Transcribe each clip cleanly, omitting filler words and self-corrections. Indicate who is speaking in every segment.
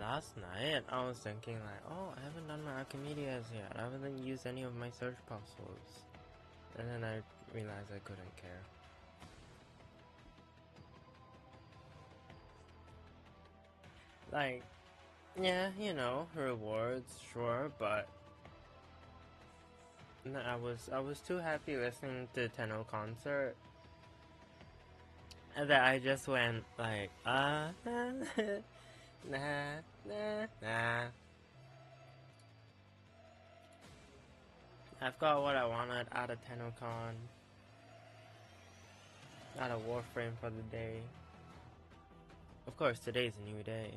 Speaker 1: last night I was thinking like, oh, I haven't done my Archimedes yet. I haven't used any of my search puzzles. And then I realized I couldn't care. Like, yeah, you know, rewards, sure, but no, I was too happy listening to Tenno concert that I just went like, nah, nah, nah. I've got what I wanted out of TennoCon, out of Warframe for the day. Of course, today's a new day.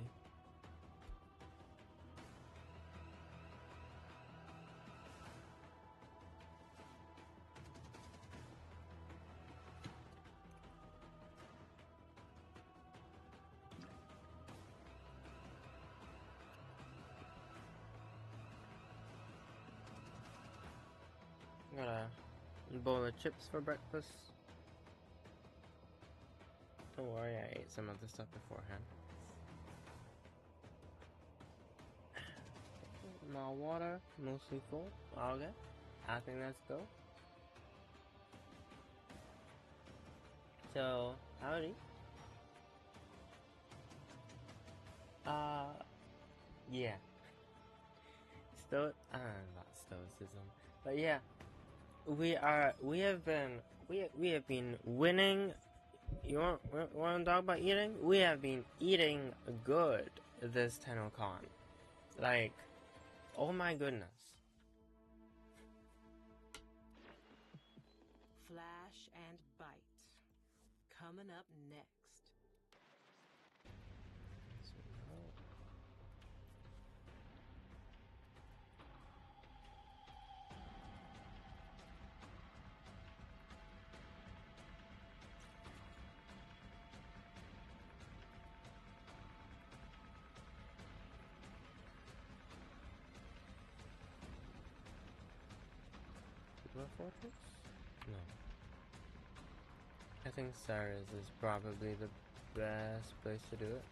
Speaker 1: Got a bowl of chips for breakfast. Don't worry, I ate some of the stuff beforehand. My water, mostly full. Okay, I think let's go. So, howdy. Yeah. Not stoicism, but yeah. We have been winning. You want to talk about eating? We have been eating good this TennoCon. Like, oh my goodness.
Speaker 2: Flash and Bite. Coming up next.
Speaker 1: Fortress? No. I think Sarah's is probably the best place to do it.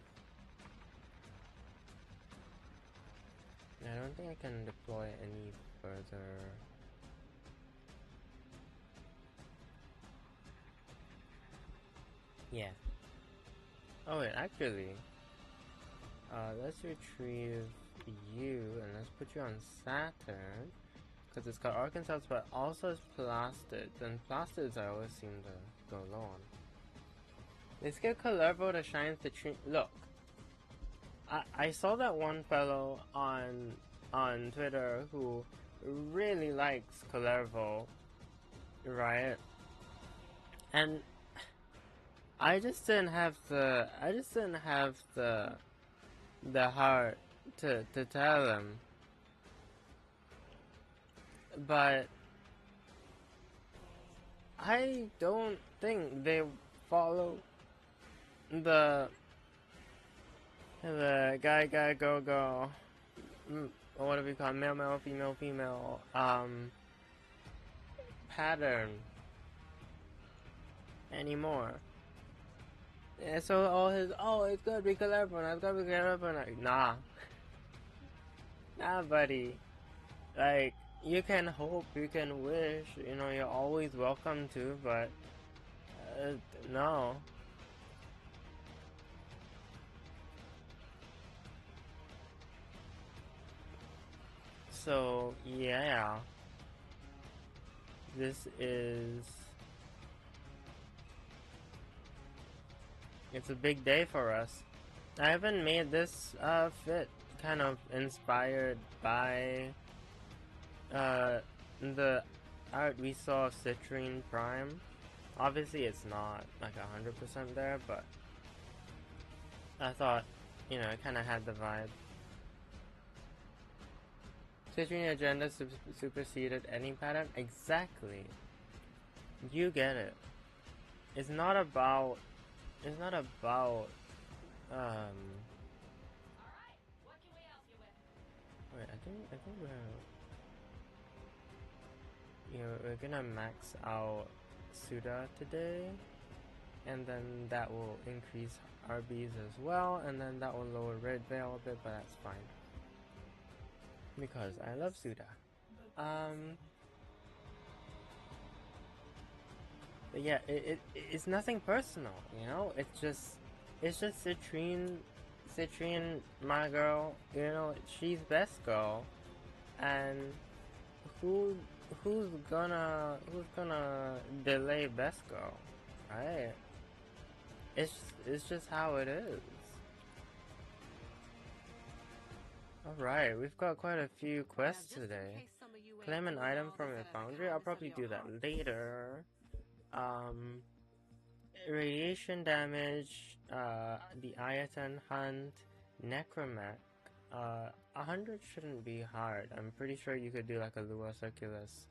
Speaker 1: I don't think I can deploy any further. Yeah. Oh wait, actually, let's retrieve you and let's put you on Saturn. Because it's got Arkansas, but also it's plastids, and plastids I always seem to go low on. Let's get Calervo to shine CITRINE. Look, I saw that one fellow on Twitter who really likes Calervo, right? And I just didn't have the heart to tell him. But I don't think they follow the guy go what do we call it? Male female pattern anymore. Yeah, so all his it's gotta be Clever, it's gotta be Clever. Like, nah, buddy. Like, you can hope, you can wish, you know, you're always welcome to, but no. So yeah, it's a big day for us. I haven't made this fit kind of inspired by the art we saw of Citrine Prime. Obviously it's not like 100% there, but I thought, you know, it kind of had the vibe. Citrine agenda superseded any pattern? Exactly. You get it. It's not about
Speaker 2: Alright, what can we help you with?
Speaker 1: wait, I think we're gonna max out Suda today. and then that will increase RBs as well, and then that will lower red veil a bit, but that's fine because I love Suda. But yeah, it's nothing personal, you know. It's just Citrine, my girl. You know, she's best girl, and who who's gonna delay best girl, right? It's just how it is. Alright, we've got quite a few quests today. Claim an item from your foundry. I'll probably do that later. Radiation damage, the Ayatan Hunt, Necromech. 100 shouldn't be hard. I'm pretty sure you could do like a Lua Circulus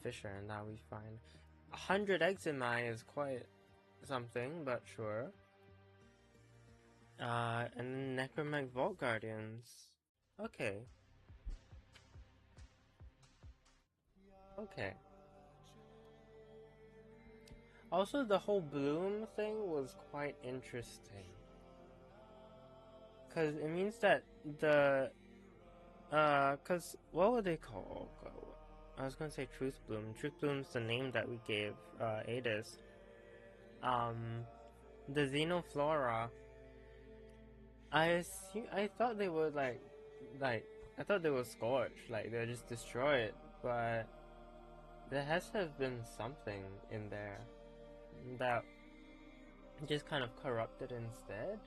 Speaker 1: Fisher and that would be fine. 100 Eximai is quite something, but sure. And then Necromech Vault Guardians. Okay. Okay. Also, the whole bloom thing was quite interesting. Because it means that the... because what would they call? I was gonna say Truth Bloom. Truth Bloom's the name that we gave Adis. The Xenoflora. I thought they would I thought they were scorched, like they're just destroyed, but there has to have been something in there that just kind of corrupted instead.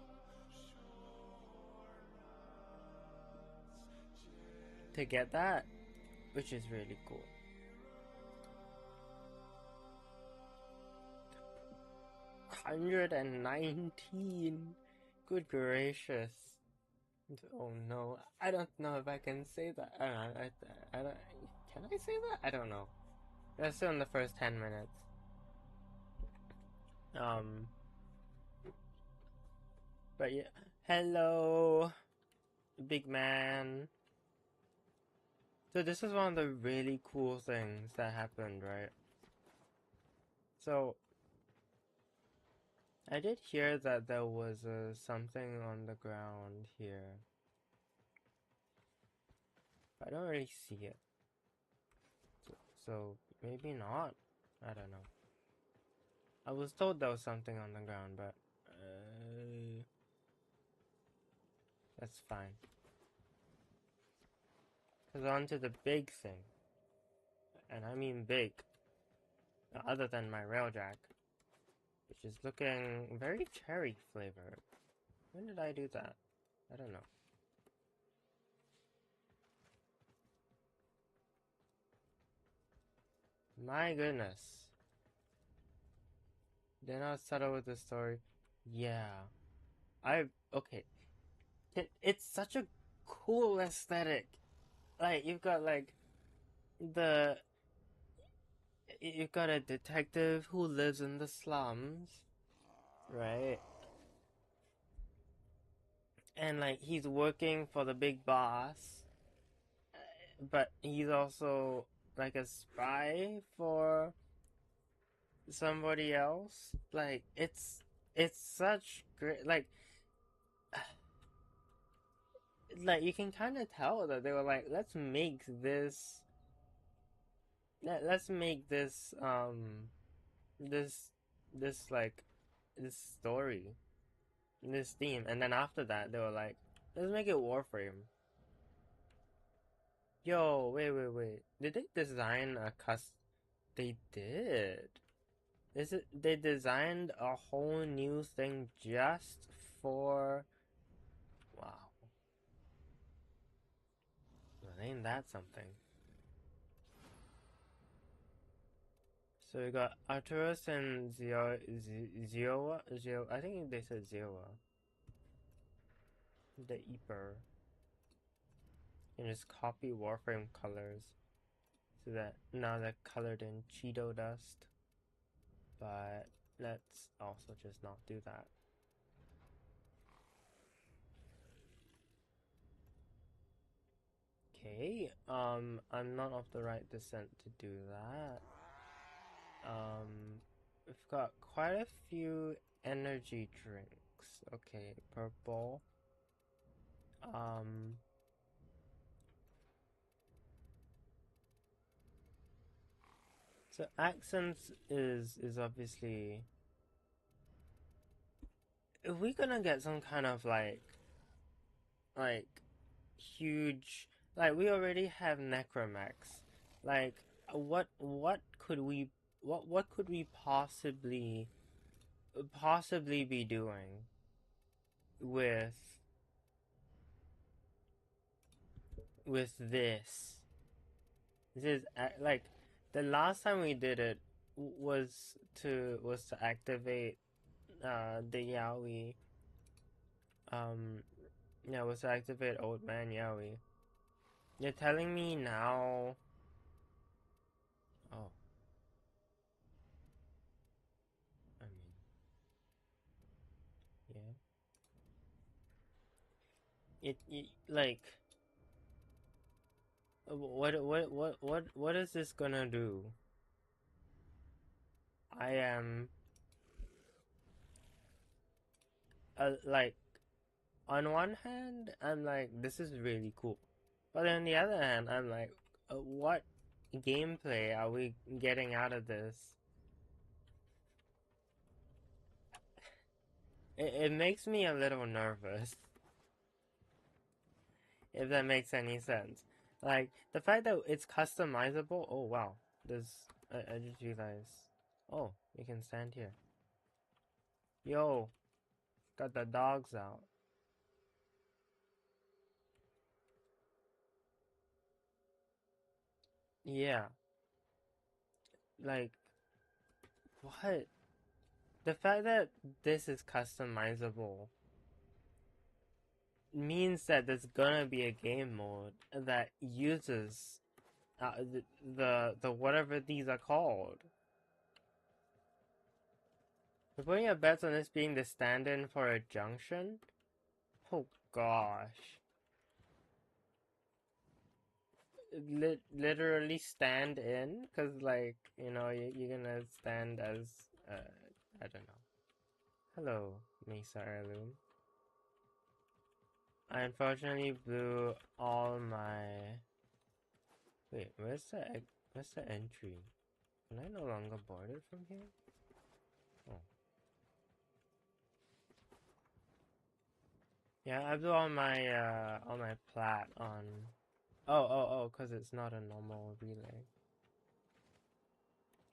Speaker 1: To get that, which is really cool. $119. Good gracious. Oh no, I don't know if I can say that. I don't. Can I say that? I don't know. That's still in the first 10 minutes. But yeah, hello, big man. So this is one of the really cool things that happened, right? So I did hear that there was something on the ground here. I don't really see it. So maybe not. I don't know. I was told there was something on the ground, but that's fine. Cause on to the big thing. And I mean big. Other than my railjack. Which is looking very cherry flavored. When did I do that? I don't know. My goodness. They're not subtle with the story. Yeah. Okay. It's such a cool aesthetic. Like, you've got like you've got a detective who lives in the slums, right? And like he's working for the big boss, but he's also like a spy for somebody else. Like it's such great like you can kind of tell that they were like, let's make this this like this story, this theme, and then after that they were like, let's make it Warframe. Yo, wait. Did they design a They did. They designed a whole new thing just for... Wow. Well, ain't that something? So we got Arturus and Zioa. I think they said Zioa. The Eeper. And just copy Warframe colors. So that now they're colored in Cheeto dust. But let's also just not do that. Okay, I'm not of the right descent to do that. we've got quite a few energy drinks. Okay, purple. So accents is obviously, if we're gonna get some kind of like huge, like we already have necromax, like what could we what could we possibly be doing with this? This is like the last time we did it was to activate the Yaoi. Yeah, was to activate Old Man Yaoi. You're telling me now? Oh, I mean, yeah. It like what is this gonna do? I am like, on one hand, I'm like, this is really cool, but on the other hand, I'm like, what gameplay are we getting out of this? It makes me a little nervous, if that makes any sense. Like, the fact that it's customizable. Oh wow, there's I just realized. Oh, you can stand here. Yo, got the dogs out. Yeah, like, what? The fact that this is customizable means that there's gonna be a game mode that uses the whatever these are called. We're putting our bets on this being the stand-in for a junction? Oh gosh. Literally stand in? Because, like, you know, you're gonna stand as, I don't know. Hello, Mesa Heirloom. I unfortunately blew all my... Wait, where's the entry? Can I no longer board it from here? Oh. Yeah, I blew all my plat on... Oh, because it's not a normal relay.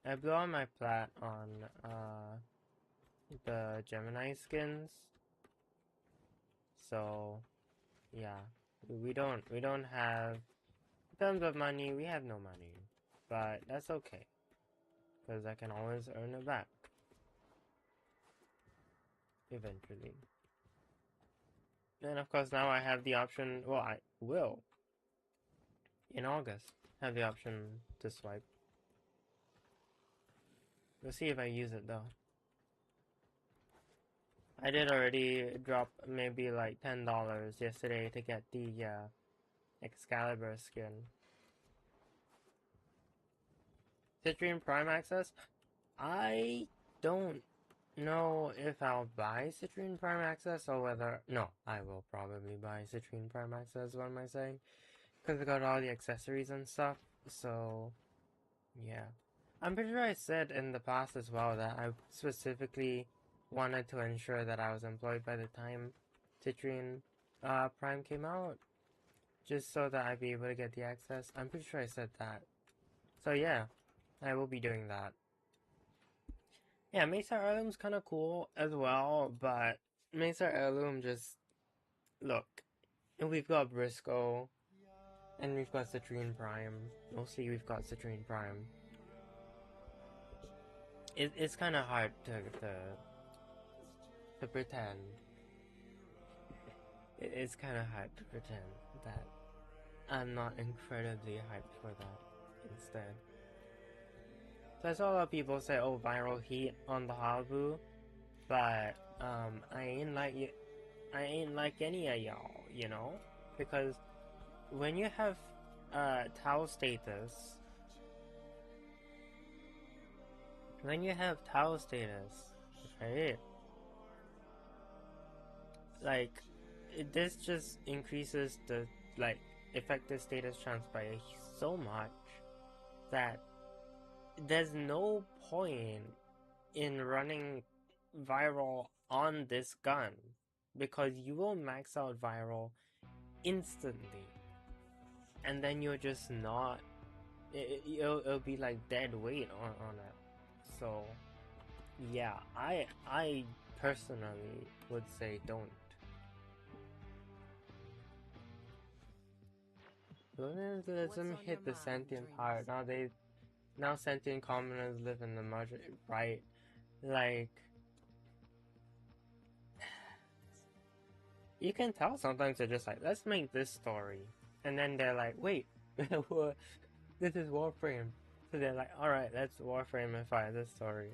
Speaker 1: I blew all my plat on, the Gemini skins. So, yeah. We don't have... In terms of money, we have no money. But that's okay. Because I can always earn it back. Eventually. And of course now I have the option, well, I will, in August, have the option to swipe. We'll see if I use it though. I did already drop maybe like $10 yesterday to get the Excalibur skin. Citrine Prime Access? I don't know if I'll buy Citrine Prime Access or whether... No, I will probably buy Citrine Prime Access, what am I saying? Because I got all the accessories and stuff, so... yeah. I'm pretty sure I said in the past as well that I specifically wanted to ensure that I was employed by the time Citrine Prime came out, just so that I'd be able to get the access. I'm pretty sure I said that. So yeah, I will be doing that. Yeah, Mesa Heirloom's kind of cool as well, but Mesa Heirloom just... Look, we've got Brysko, and we've got Citrine Prime. Mostly we've got Citrine Prime. It's kind of hard to pretend. It's kind of hard to pretend that I'm not incredibly hyped for that instead. So I saw a lot of people say, oh, viral heat on the Habu, but I ain't like any of y'all, you know? Because when you have Tau status, When you have tile status, right? Like, this just increases the, like, effective status chance by so much that there's no point in running viral on this gun because you will max out viral instantly, and then you're just not. It'll be like dead weight on it. So yeah, I personally would say don't. Colonialism hit the sentient part. Now sentient commoners live in the margin, right? Like, you can tell sometimes they're just like, let's make this story, and then they're like, wait, this is Warframe, so they're like, all right, let's Warframe-ify this story.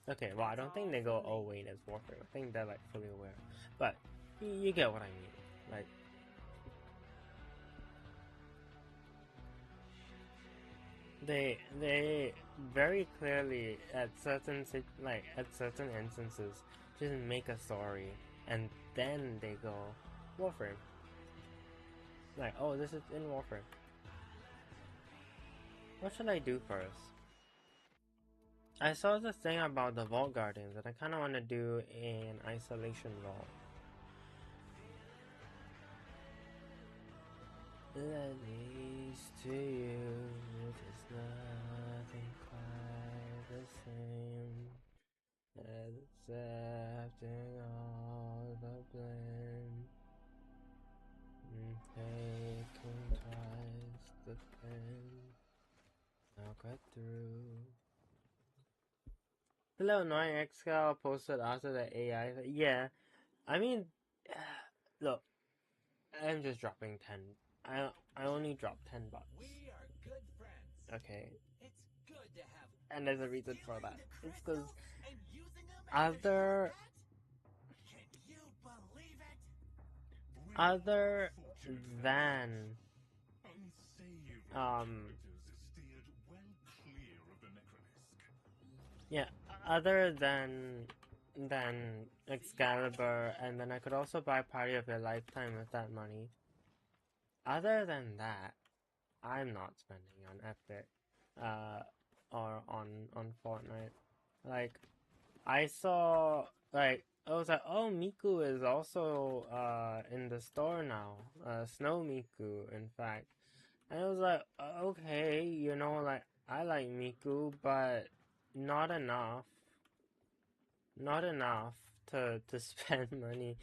Speaker 1: Okay, well, I don't think they go, oh wait, it's Warframe. I think they're like fully aware, but you get what I mean, like. They very clearly at certain instances just make a story and then they go Warframe. Like, oh, this is in Warframe. What should I do first? I saw this thing about the Vault Guardians that I kind of want to do in Isolation Vault. At least to you, it is nothing quite the same as accepting all the blame and taking twice the pain. I'll cut through. The little annoying X-Cal posted after the AI. Yeah, I mean, look, I'm just dropping 10. I only dropped $10.
Speaker 3: We are good friends.
Speaker 1: Okay.
Speaker 3: It's good to have.
Speaker 1: And there's a reason for that. It's because
Speaker 3: And using them
Speaker 1: other
Speaker 3: Can you believe it?
Speaker 1: other than yeah, other than Excalibur, and then I could also buy Party of Your Lifetime with that money. Other than that, I'm not spending on Epic, or on Fortnite. Like, I saw, like, I was like, oh, Miku is also, in the store now. Snow Miku, in fact. And I was like, okay, you know, like, I like Miku, but not enough. Not enough to spend money.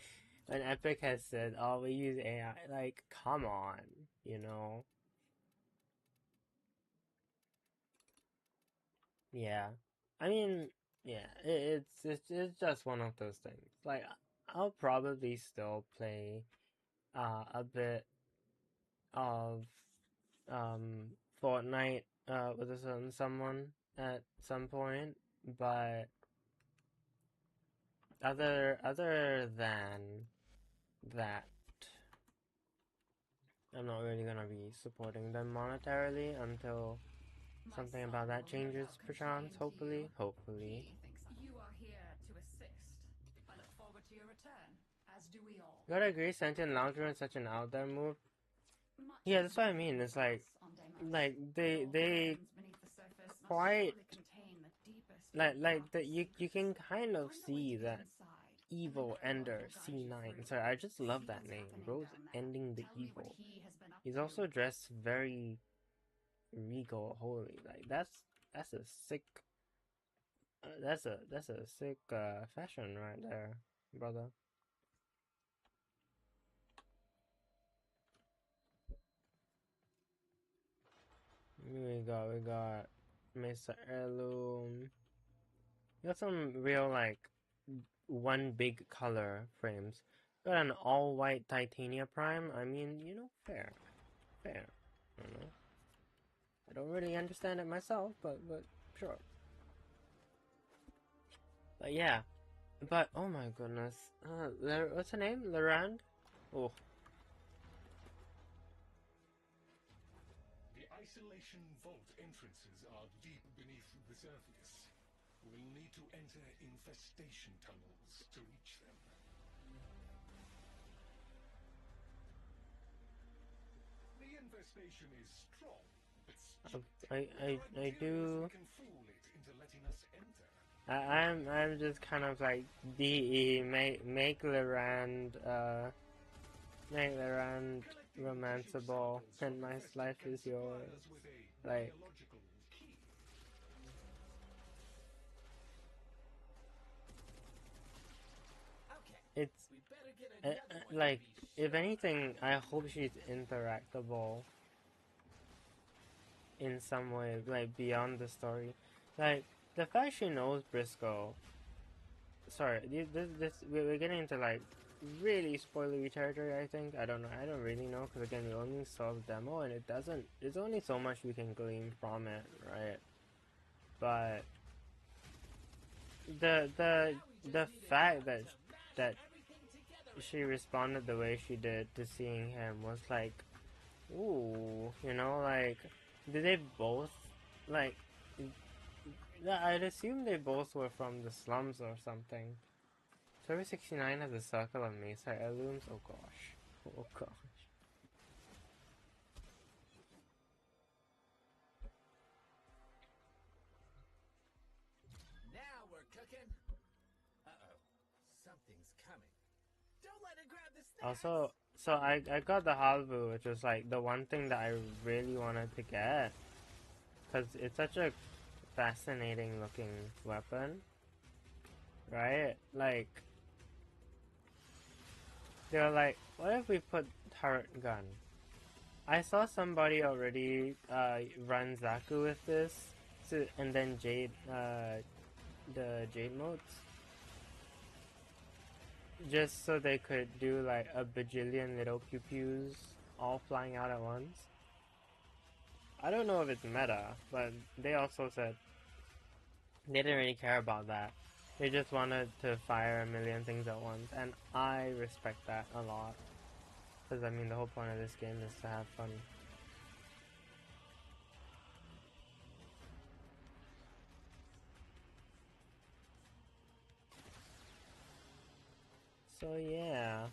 Speaker 1: When Epic has said, oh, we use AI. Like, come on, you know? Yeah. I mean, yeah, it's just one of those things. Like, I'll probably still play a bit of Fortnite with a certain someone at some point, but other than that, I'm not really gonna be supporting them monetarily until something about that changes, perchance. Hopefully.
Speaker 4: You are here to assist. I look forward to your return, as do we all.
Speaker 1: You gotta agree, Sentient Lounger is such an out there move. Yeah, that's what I mean. It's like they quite like that. You can kind of see that evil ender C9. Sorry, I just love that name. Bro's ending the evil. He's also dressed very regal, holy. Like that's a sick. That's a sick fashion right there, brother. We got mesa heirloom. We got some real like one big color frames. Got an all white titania prime. I mean, you know, fair. I don't know. I don't really understand it myself, but sure. But yeah. But oh my goodness. What's her name? Lorand? Oh.
Speaker 5: The isolation vault entrances are deep beneath the surface. enter infestation tunnels to reach them. The infestation is strong, but
Speaker 1: I do.
Speaker 5: we can fool it into letting us enter.
Speaker 1: I'm just kind of like DE make Lorand romanceable and my life is yours. Like it's
Speaker 3: We better get another one to
Speaker 1: like
Speaker 3: be
Speaker 1: if
Speaker 3: sure.
Speaker 1: anything, I hope she's interactable in some way, like beyond the story. Like the fact she knows Brysko. Sorry, we're getting into like really spoilery territory. I think I don't know. I don't really know because again, we only saw the demo and it doesn't. There's only so much we can glean from it, right? But the fact that she responded the way she did to seeing him was like, ooh, you know, like, did they both like? Yeah, I'd assume they both were from the slums or something. Server 69 has a circle of mesa heirlooms. Oh gosh. Oh gosh.
Speaker 3: Now we're cooking. Uh-oh. Something's coming. Don't let it grab the snacks.
Speaker 1: Also, so I got the halvu, which was like the one thing that I really wanted to get. Because it's such a fascinating looking weapon. Right? Like, they were like, what if we put turret gun? I saw somebody already run Zaku with this, so, and then Jade, the Jade modes, just so they could do like a bajillion little pew pews all flying out at once. I don't know if it's meta, but they also said they didn't really care about that. They just wanted to fire a million things at once, and I respect that a lot. Because, I mean, the whole point of this game is to have fun. So, yeah.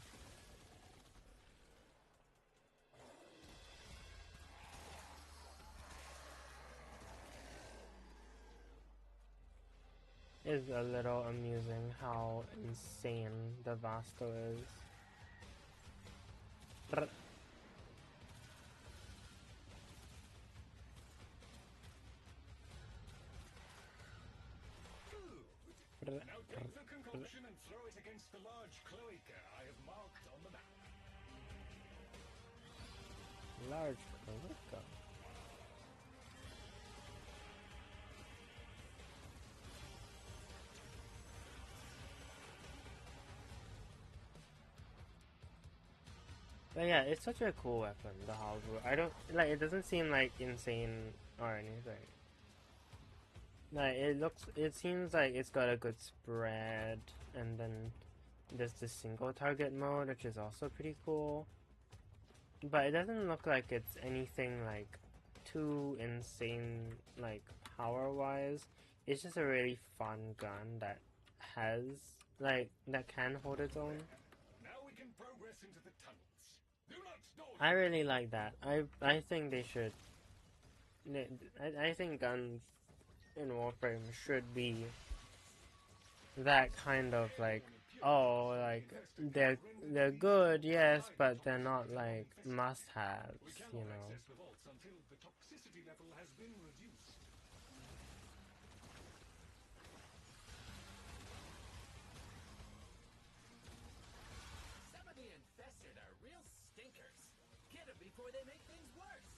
Speaker 1: It's a little amusing how insane the Vasco is.
Speaker 5: Now take the concoction and throw it against the large cloaca I have marked on the map.
Speaker 1: Large cloaca. But yeah, it's such a cool weapon, the halberd. I don't like. It doesn't seem like insane or anything. Like it seems like it's got a good spread, and then there's the single target mode, which is also pretty cool. But it doesn't look like it's anything like too insane, like power-wise. It's just a really fun gun that has that can hold its own.
Speaker 5: Now we can progress into the tunnels. Do not dawdle.
Speaker 1: I really like that. I think they should. I think guns in Warframe should be that kind of like, oh, like they're good, yes, but they're not like must-haves,
Speaker 5: We
Speaker 1: you
Speaker 5: cannot
Speaker 1: know.
Speaker 5: access the vaults until the toxicity level has been reduced.
Speaker 3: Some of the infested are real stinkers. Get them before they make things worse.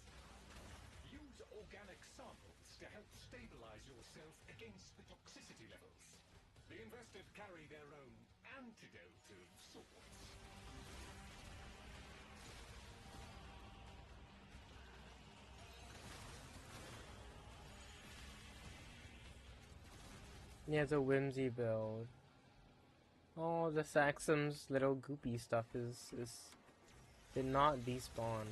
Speaker 5: Use organic samples to help stabilize yourself against the toxicity levels. The infested carry their own antidote of sorts.
Speaker 1: Yeah, it's a whimsy build. Oh, the Saxum's little goopy stuff did not despawn.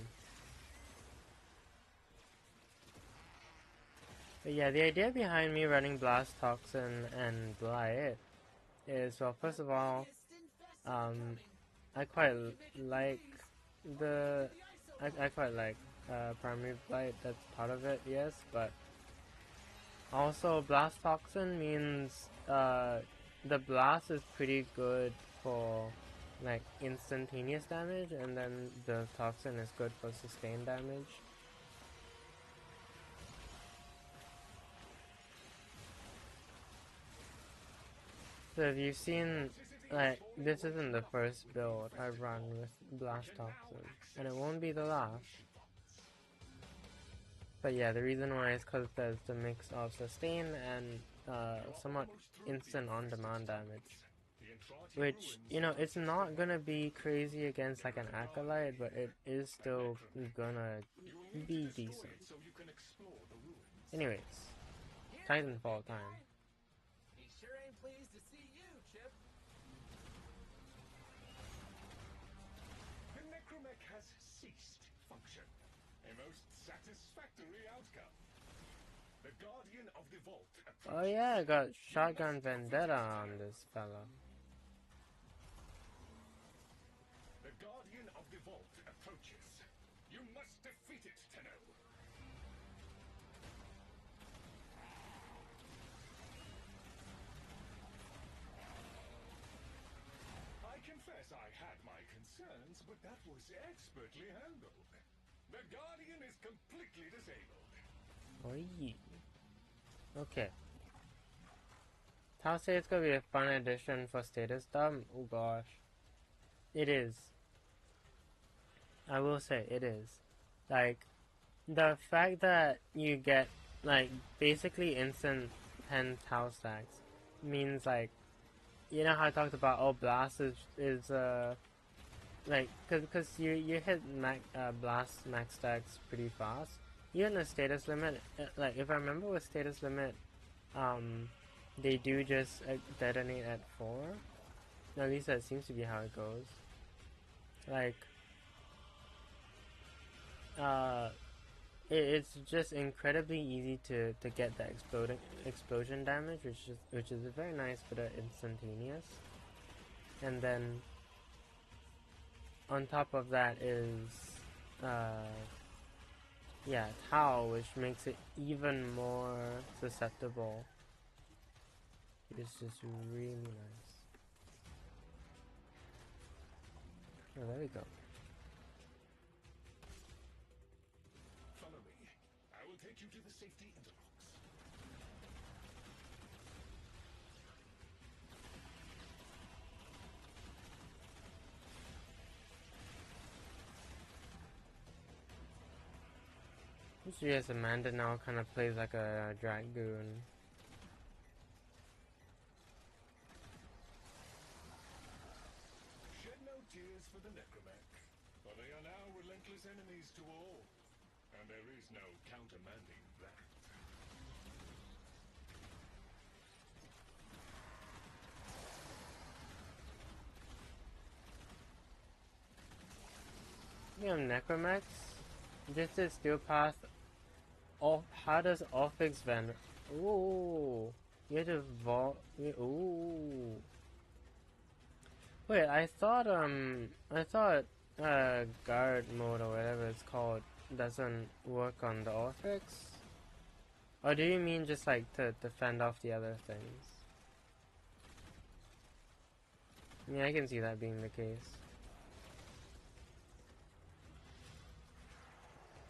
Speaker 1: But yeah, the idea behind me running Blast Toxin and Blight is, well, first of all, I quite like the I quite like primary blight. That's part of it, yes, but also blast toxin means the blast is pretty good for like instantaneous damage, and then the toxin is good for sustained damage. So if you've seen, like, this isn't the first build I run with Blast Toxin, and it won't be the last. But yeah, the reason why is because there's the mix of sustain and somewhat instant on-demand damage. Which, you know, it's not gonna be crazy against like an Acolyte, but it is still gonna be decent. Anyways, Titanfall time.
Speaker 3: He sure ain't pleased to see you, Chip.
Speaker 5: The necromech has ceased function. A most satisfactory outcome. The Guardian of the Vault approaches.
Speaker 1: Oh yeah, I got Shotgun Vendetta on this fella.
Speaker 5: The Guardian of the Vault approaches. You must defeat it, Tenno. I confess I had my concerns, but that was expertly handled. The Guardian is completely disabled.
Speaker 1: Oi. Okay. I'll say it's gonna be a fun addition for status dump. Oh gosh. It is. I will say it is. Like, the fact that you get, like, basically instant 10 tau stacks means, like, you know how I talked about, oh, blast is like, cause you hit blast max stacks pretty fast. Even a status limit, like, if I remember with status limit, they do just detonate at 4. At least that seems to be how it goes. Like, it's just incredibly easy to get the explosion damage, which is a very nice bit of instantaneous. And then on top of that is yeah, Tau, which makes it even more susceptible. It's just really nice. Oh, there we go.
Speaker 5: Follow me. I will take you to the safety interlocks.
Speaker 1: Yes, Amanda now kind of plays like a dragoon.
Speaker 5: Shed no tears for the necromech, for they are now relentless enemies to all, and there is no countermanding that.
Speaker 1: You have necromechs. This is Steel Path. Oh, how does Orphix Ven? Ooh, you have to vault. Ooh. Wait, I thought guard mode or whatever it's called doesn't work on the Orphix. Or do you mean just like to fend off the other things? Yeah, I can see that being the case.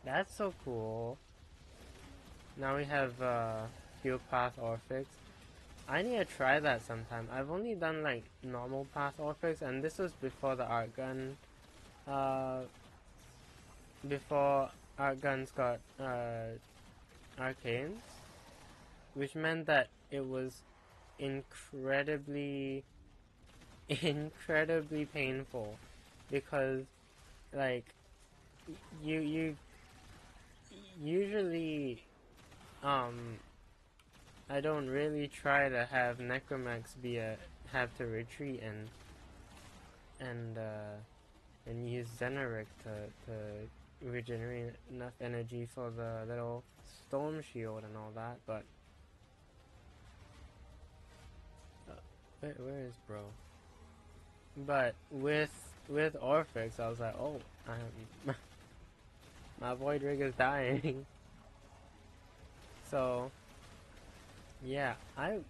Speaker 1: That's so cool. Now we have Field Path Orphix. I need to try that sometime. I've only done like normal Path Orphix, and this was before the Art Gun. Before Art Guns got arcanes, which meant that it was incredibly painful, because like you usually I don't really try to have necromechs have to retreat and use Xeneric to regenerate enough energy for the little storm shield and all that, but where is bro? But with Orphix, I was like, oh, my void rig is dying. So yeah, I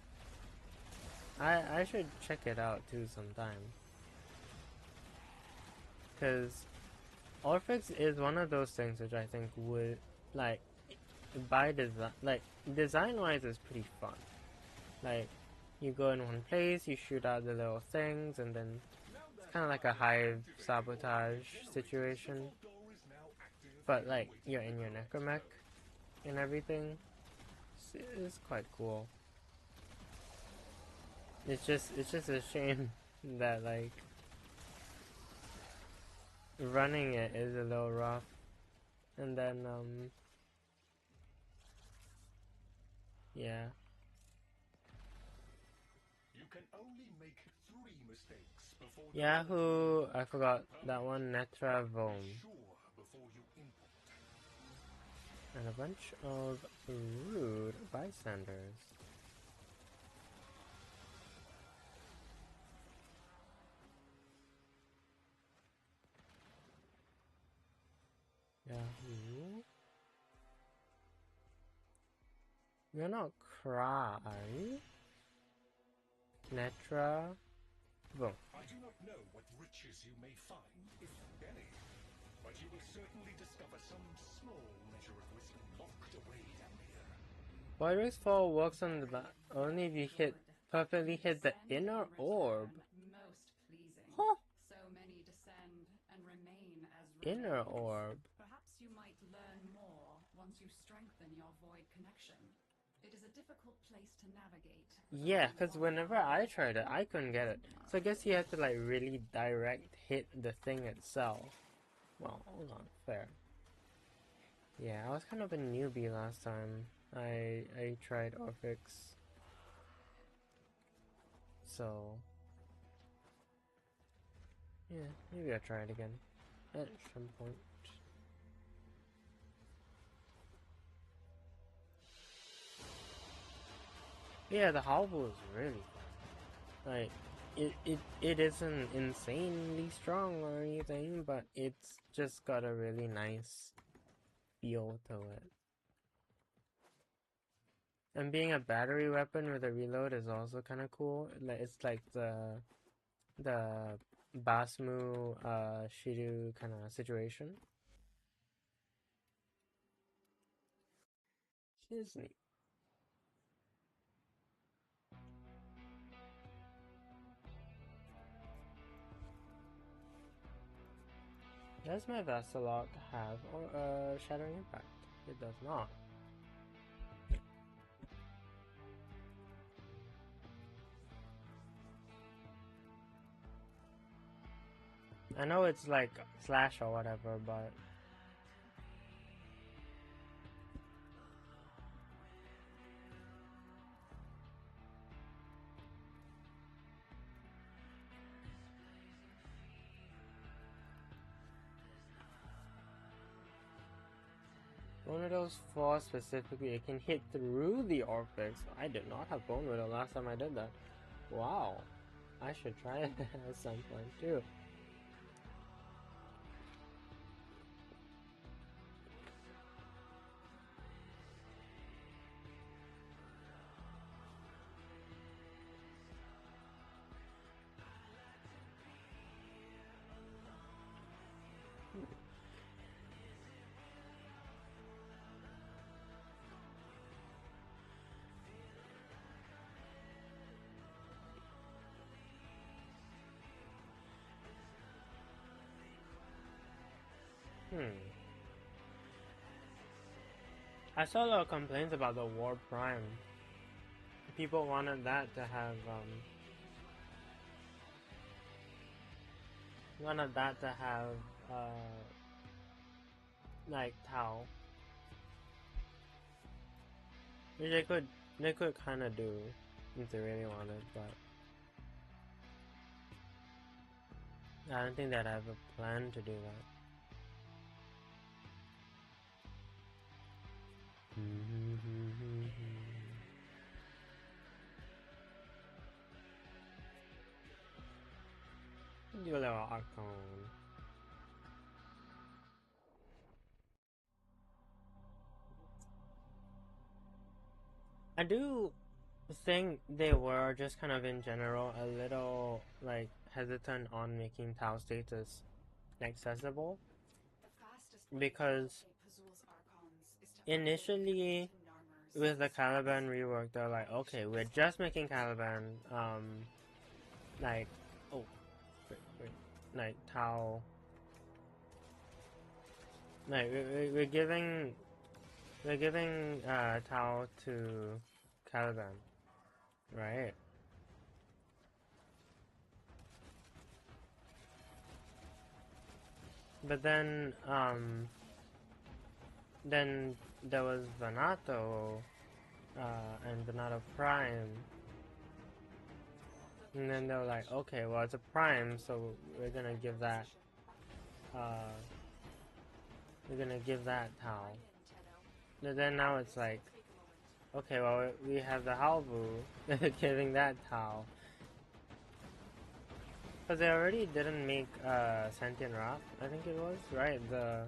Speaker 1: should check it out too sometime, because Orphix is one of those things which I think would, like, by design, like, design-wise is pretty fun. Like, you go in one place, you shoot out the little things, and then it's kind of like a hive sabotage situation. But, like, you're in your necromech and everything. It's quite cool. It's just a shame that, like, running it is a little rough. And then, yeah.
Speaker 5: You can only make 3 mistakes before
Speaker 1: Yahoo! I forgot that one, Netra Vom.
Speaker 5: sure before you input.
Speaker 1: And a bunch of rude bystanders. Yahoo! You're not cry. Netra Vom.
Speaker 5: I do not know what riches you may find, if any, but you will certainly discover some small measure of wisdom locked away down here.
Speaker 1: Voidrig's Fall works on the only if you perfectly hit the inner orb.
Speaker 4: Most pleasing.
Speaker 1: Huh?
Speaker 4: So many descend and remain as
Speaker 1: Inner
Speaker 4: remains.
Speaker 1: orb.
Speaker 4: Perhaps you might learn more once you strengthen your void connection. It is a difficult place to navigate.
Speaker 1: Yeah, because whenever I tried it, I couldn't get it. So I guess you have to, like, really direct hit the thing itself. Well, hold on, fair. Yeah, I was kind of a newbie last time I tried Orphix. So yeah, maybe I'll try it again at some point. Yeah, the Hovel is really fun. Like, it isn't insanely strong or anything, but it's just got a really nice feel to it. And being a battery weapon with a reload is also kind of cool. Like, it's like the Basmu Shiru kind of situation. It's neat. Does my Vassalok have Shattering Impact? It does not. I know it's like slash or whatever, but Bone Widow's 4 specifically, it can hit through the Orphix. I did not have Bone Widow last time I did that. Wow. I should try it at some point too. I saw a lot of complaints about the Warframe. People wanted that to have, like Tau. Which they could kind of do if they really wanted, but I don't think they'd have a plan to do that. You little Archon. I do think they were just kind of in general a little like hesitant on making Tau status accessible because initially with the Caliban rework they're like, okay, we're just making Caliban like like Tau, like we're giving Tau to Caliban, right? But then there was Venato and Venato Prime, and then they were like, okay, well it's a Prime, so we're gonna give that Tau. But then now it's like, okay, well we have the Halbu giving that Tau. Because they already didn't make Sentient Wrath, I think it was, right? The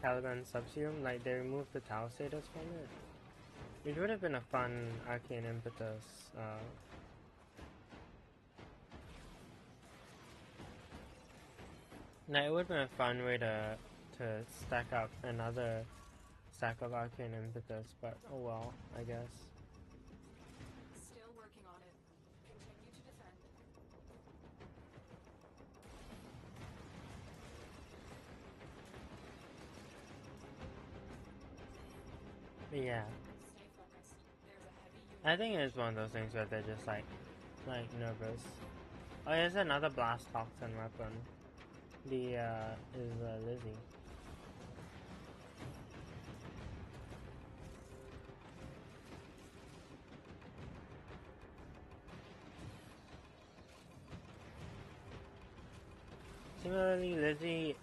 Speaker 1: Caliban Subsume, like they removed the Tau status from it. Which would have been a fun Arcane Impetus. It would have been a fun way to stack up another stack of Arcane Impetus, but oh well, I guess.
Speaker 4: Still working on it. Continue to defend.
Speaker 1: Yeah.
Speaker 4: Stay focused. There's a heavy unit.
Speaker 1: I think it's one of those things where they're just like nervous. Oh, there's another Blast Toxin weapon. The is Lizzie. Similarly, Lizzie,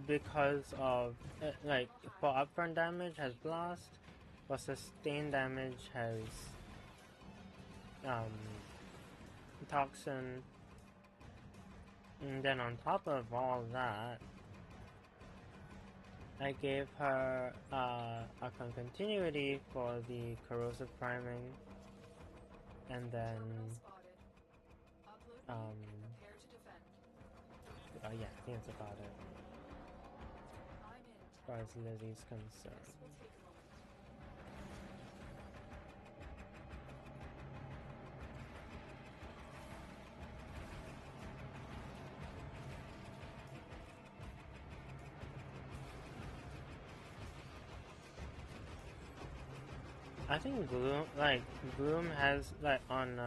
Speaker 1: because of like for upfront damage has Blast, for sustained damage has Toxin, and then on top of all that, I gave her Archon Continuity for the corrosive priming, and then
Speaker 4: Prepare to defend.
Speaker 1: yeah, I think that's about it
Speaker 4: I'm in.
Speaker 1: as far as Lizzie's concerned.
Speaker 4: This will take a moment.
Speaker 1: I think Gloom has like on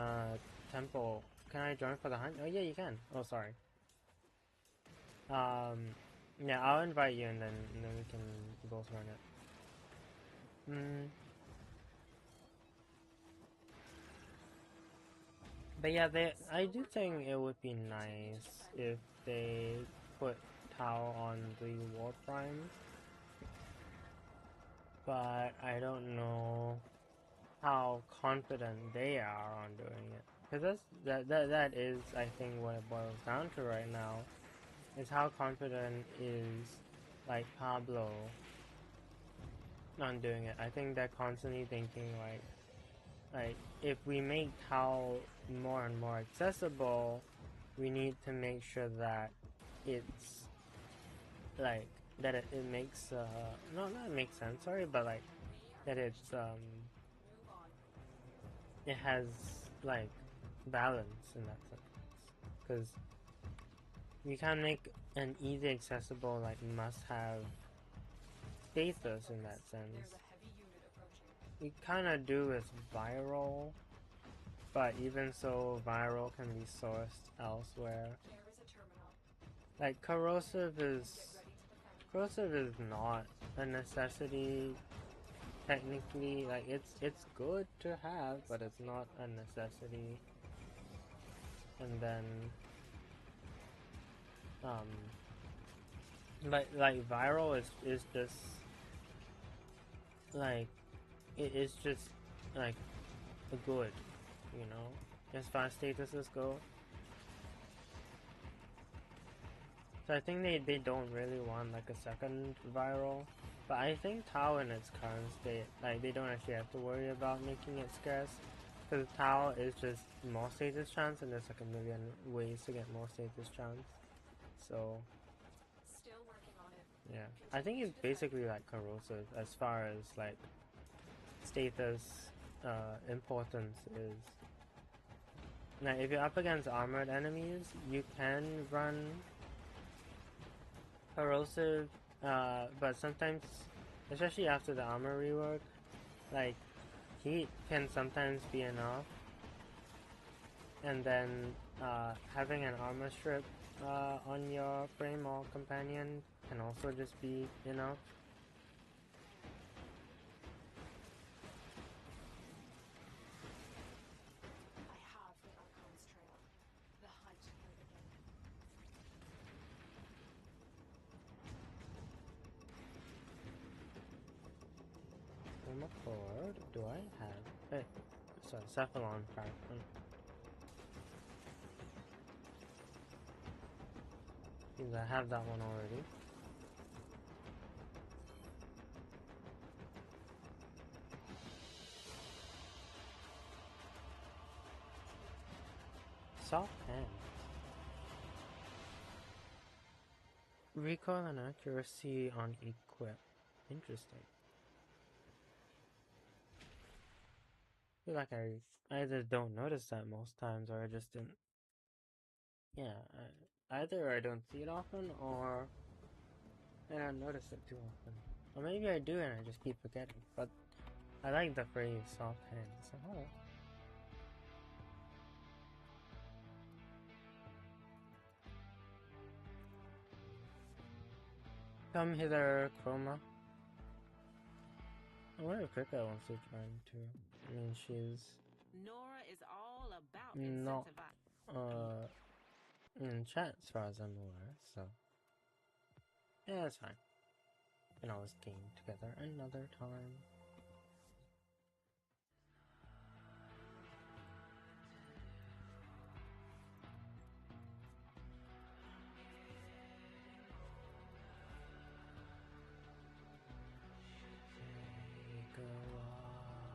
Speaker 1: Temple. Can I join for the hunt? Oh yeah, you can. Oh sorry. Yeah, I'll invite you and then we can both run it. But yeah, I do think it would be nice if they put Tau on the Warframe. But I don't know how confident they are on doing it. Because that is, I think, what it boils down to right now. Is how confident is, like, Pablo on doing it. I think they're constantly thinking, like, if we make Tau more and more accessible, we need to make sure that it's, like, that it makes, no, not makes sense, sorry, but, like, that it's, it has, like, balance in that sense. Because you can't make an easy accessible, like, must-have status in that sense. We kind of do with viral, but even so, viral can be sourced elsewhere. Like, corrosive is not a necessity, technically. Like, it's good to have, but it's not a necessity. And then, but like viral is just like it is just like a good, you know, as far as statuses go. So I think they don't really want like a second viral. But I think Tau in its current state, like they don't actually have to worry about making it scarce. Because Tau is just more status chance and there's like a million ways to get more status chance. So
Speaker 4: Still working on it.
Speaker 1: yeah. I think it's basically like corrosive as far as like status importance is. Now if you're up against armored enemies, you can run corrosive, but sometimes, especially after the armor rework, like heat can sometimes be enough, and then having an armor strip on your frame or companion can also just be enough.
Speaker 4: I have the Archon's trail. The hunt will begin.
Speaker 1: Armor cord, do I have? Hey, sorry, Cephalon fragment. Seems I have that one already. Soft hand. Recoil and accuracy on equip. Interesting. I feel like I either don't notice that most times or I just didn't. Yeah, either I don't see it often or I don't notice it too often. Or maybe I do and I just keep forgetting. But I like the phrase soft hands. Oh. Come hither, Chroma. I wonder if Krika wants to join too. I mean, she's
Speaker 2: Nora is all about
Speaker 1: not
Speaker 2: incentivizing.
Speaker 1: in chat as far as I'm aware, so yeah, it's fine. We can always game together another time. Take a walk.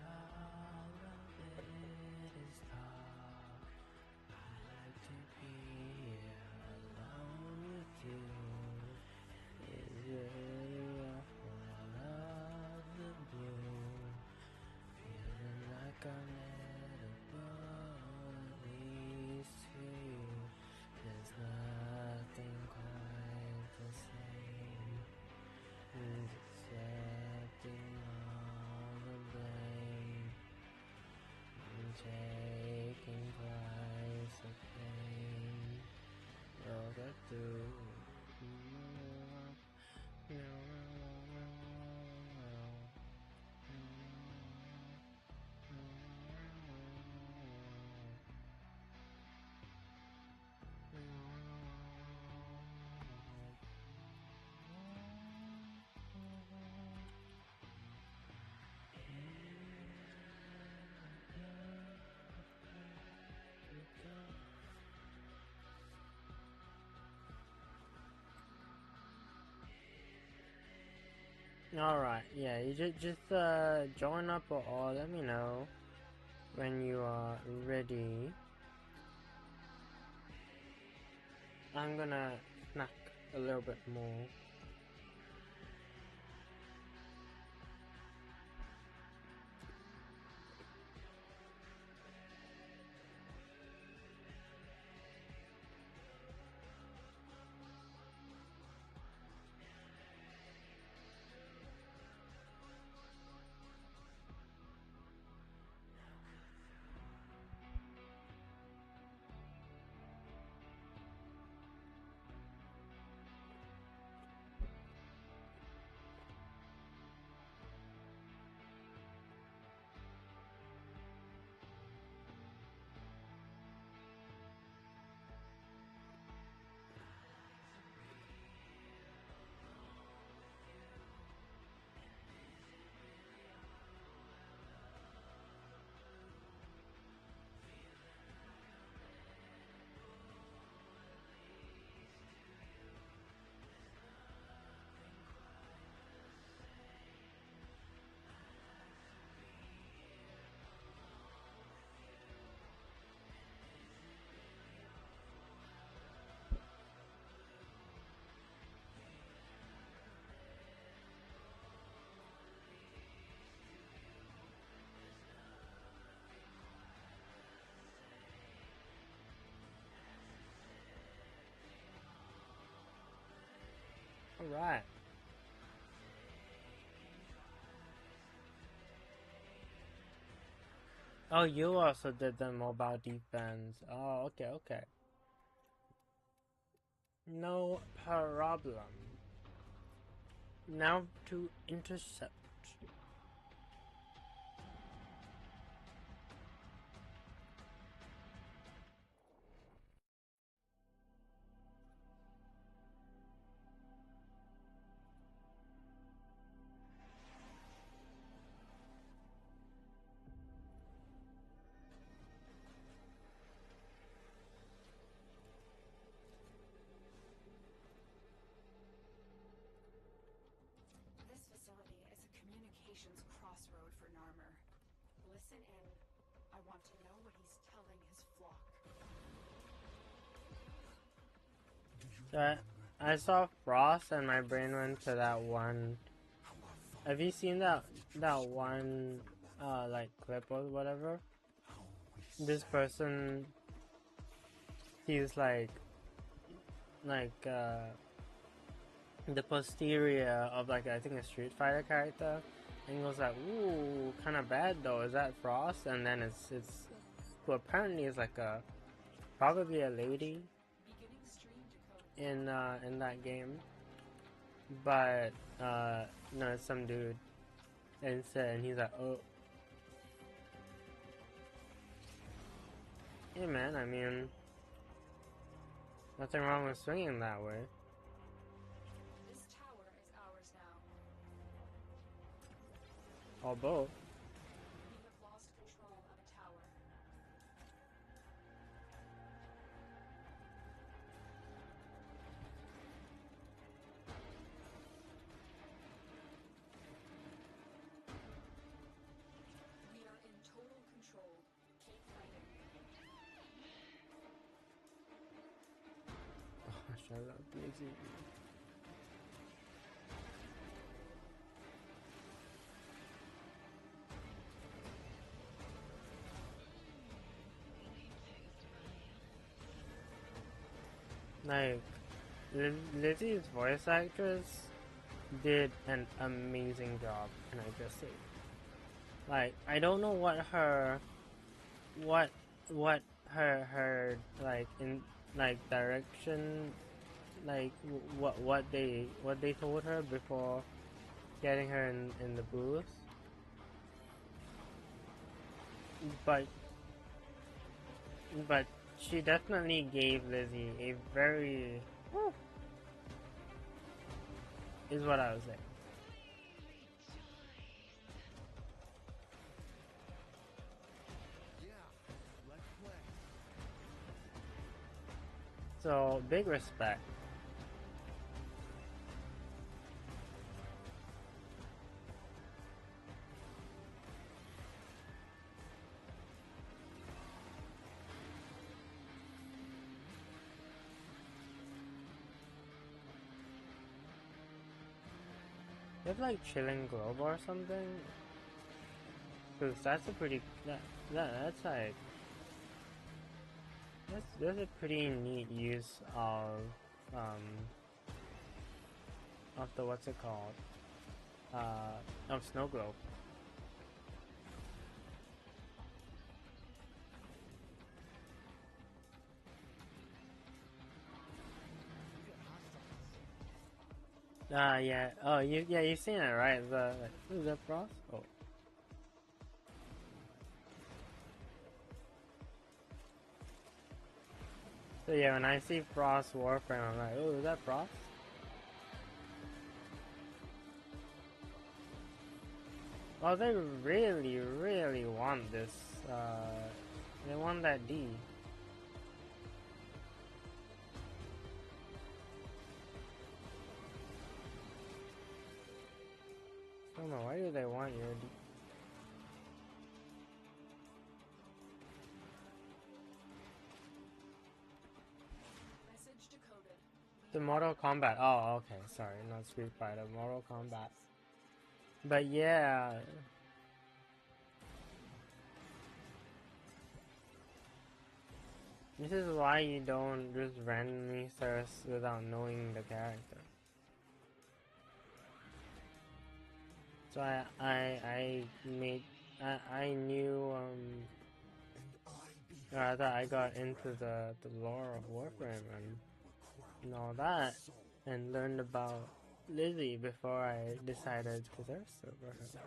Speaker 1: All of it is talk. I like to be alone with you. Is really all of the blue. Feeling like I'm edible, at least to you. There's nothing quite the same. And accepting all the blame. And taking price of pain. You'll get through. Alright, yeah, you just join up or let me know when you are ready. I'm gonna snack a little bit more. Alright. Oh, you also did the mobile defense. Oh, okay, okay. No problem. Now to intercept.
Speaker 4: This facility is a communications crossroad for Narmer. Listen in. I want to know what he's telling his flock.
Speaker 1: So I saw Frost and my brain went to that one. Have you seen that one like clip or whatever? This person, he's like the posterior of like I think a Street Fighter character, and he goes like, "Ooh, kind of bad though. Is that Frost?" And then it's well, apparently it's like a probably a lady in that game, but no, it's some dude, and he's like, "Oh, hey man, I mean, nothing wrong with swinging that way."
Speaker 4: This tower is ours now.
Speaker 1: Or both.
Speaker 4: We have lost control of a tower. We are in total control. Keep fighting.
Speaker 1: Oh, shut up, Lizzie. Like, Lizzie's voice actress did an amazing job, can I just say? Like, I don't know what her like in like direction, like what they told her before getting her in the booth, but she definitely gave Lizzie a very is what I was saying. So big respect. You have like chilling globe or something? Cause that's a pretty that's like that's a pretty neat use of the what's it called? Of snow globe. Yeah. Oh, you've seen it, right? Is that Frost? Oh. So yeah, when I see Frost Warframe, I'm like, oh, is that Frost? Well, they really, really want this, they want that D. I don't know, why do they want your D?
Speaker 4: Message decoded.
Speaker 1: The Mortal Kombat. Oh, okay. Sorry, not Street Fighter. Mortal Kombat. But yeah. This is why you don't just randomly thirst without knowing the character. So I made I knew or I thought I got into the lore of Warframe and all that, and learned about Lizzie before I decided to thirst over her.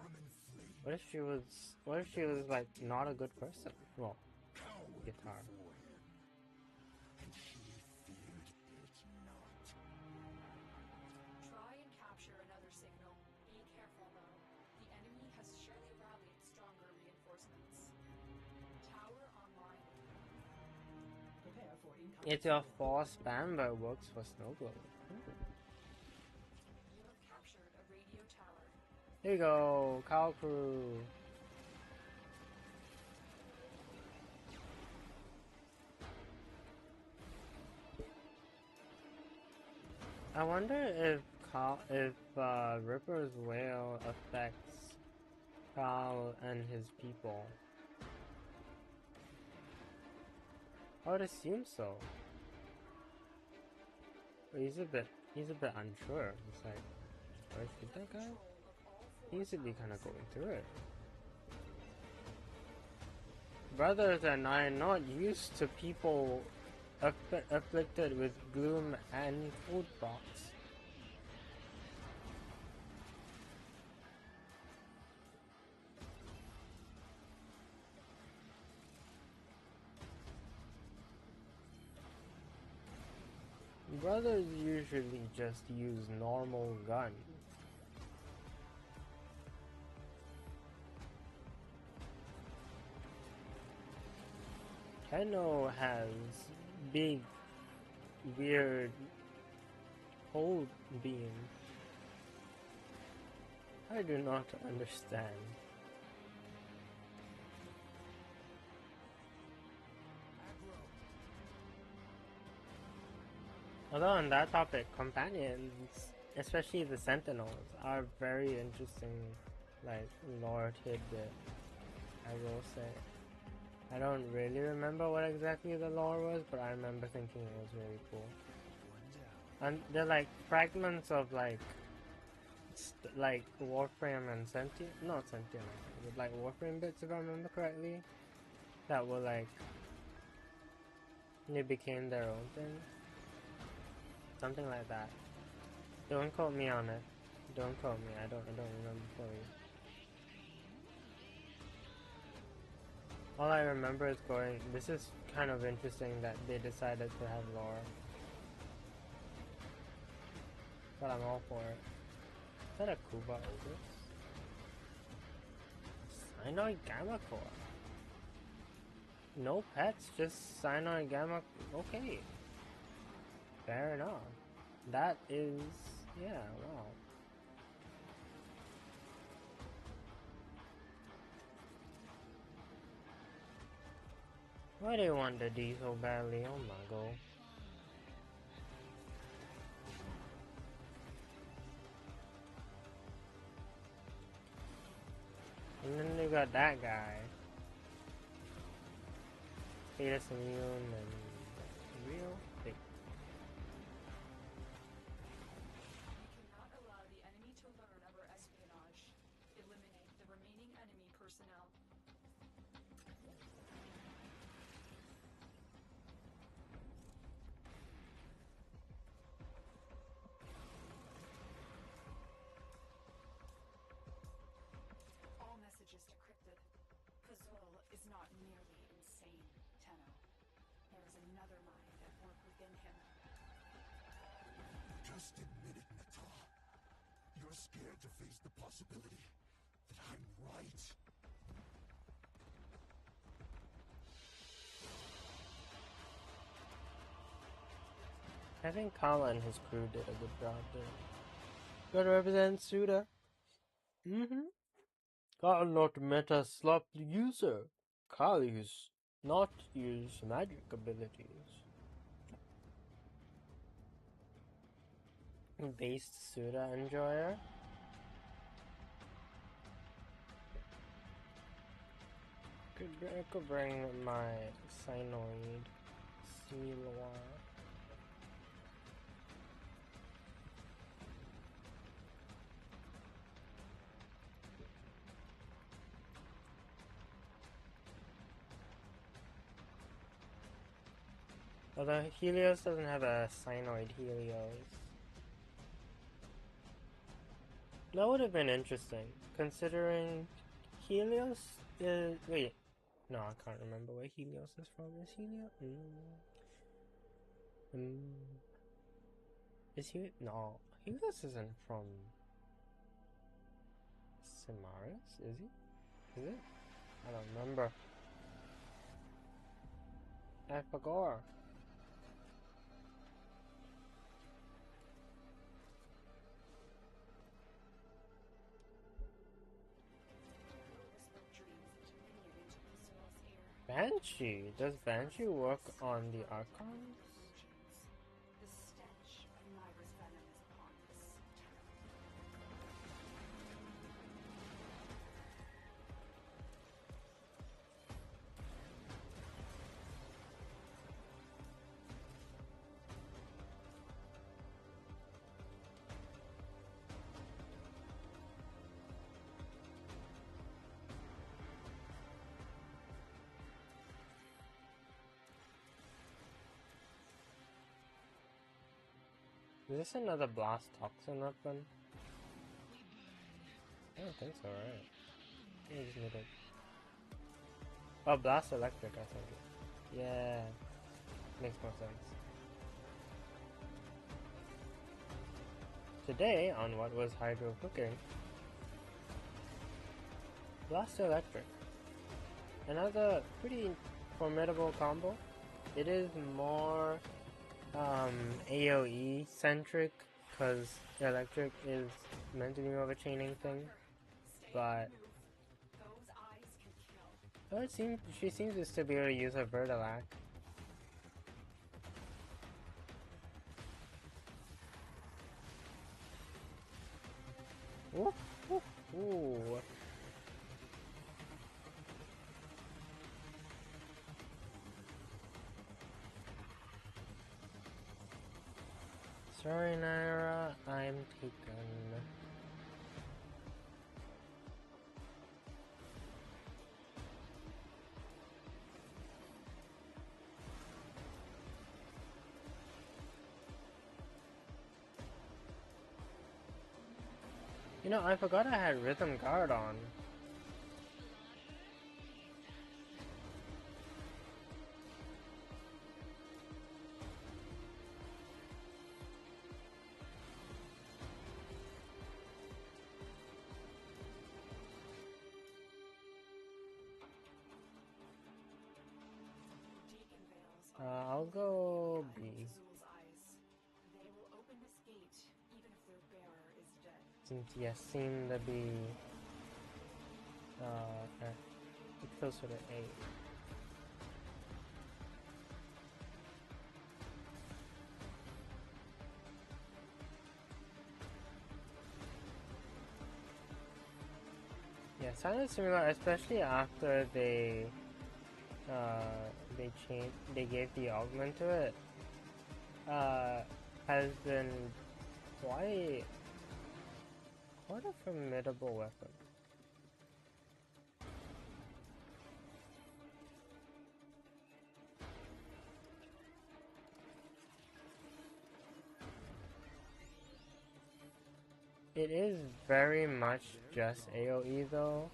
Speaker 1: What if she was like not a good person? Well, guitar.
Speaker 4: Try and capture another signal. Be careful though. The enemy has surely rallied stronger reinforcements. Tower online.
Speaker 2: Prepare for incoming.
Speaker 1: It's a false spam, but it works for Snowglobe.
Speaker 4: You have captured a radio tower.
Speaker 1: Here you go, Cow Crew. I wonder if Ripper's whale affects Carl and his people. I would assume so. But he's a bit unsure. He's like, do I shoot that guy? He seems to be kind of going through it. Brothers and I are not used to people afflicted with gloom and food box. Brothers usually just use normal guns. Tenno has big, weird hold beams. I do not understand. Although on that topic, companions, especially the sentinels, are very interesting, like, lore tidbit, I will say. I don't really remember what exactly the lore was, but I remember thinking it was really cool. And they're like fragments of like Warframe and Sentient, not Sentient, but like Warframe bits if I remember correctly, that were like, they became their own thing. Something like that. Don't quote me on it. Don't quote me, I don't remember fully. All I remember is going, this is kind of interesting that they decided to have lore. But I'm all for it. Is that a Kuba Ogre? Cyanoid Gamma Core. No pets, just Cyanoid Gamma. Okay. Fair enough. That is, yeah, wow. Why do you want the D so badly? Oh my god. And then you got that guy. Fetus immune and real big.
Speaker 4: We cannot allow the enemy to learn of our espionage. Eliminate the remaining enemy personnel. All messages decrypted. Kazol is not merely insane, Tenno. There is another mind at work within him.
Speaker 5: Just admit it, Nata. You're scared to face the possibility that I'm right.
Speaker 1: I think Kala and his crew did a good job there. Gotta represent Suda. Gotta not meta slop the user. Kali who's not use magic abilities. Based Suda enjoyer. I could bring my Cyanoid Sealoir. Although Helios doesn't have a Cyanoid Helios. That would have been interesting, considering Helios is... Wait, no, I can't remember where Helios is from. Is Helios? Is he? No, Helios isn't from Cimaris, is he? Is it? I don't remember. I forgot. Banshee? Does Banshee work on the Archons?
Speaker 4: The stench of Myra's venom is upon this
Speaker 1: Is this another blast toxin weapon? I don't think so, right? I think I just need it. Oh, blast electric, I think. Yeah. Makes more sense. Today, on What Was Hydro Cooking, blast electric. Another pretty formidable combo. It is more AoE centric because electric is meant to be more of a chaining thing, but oh, she seems to still be able to use her Vertilac. Ooh, ooh, ooh. Sorry, Naira, I'm taken. You know, I forgot I had Rhythm Guard on. I'll go B. Since yes, seem to be closer to A. Yeah, sounded similar, especially after they gave the augment to it. Has been quite a formidable weapon. It is very much just AoE though.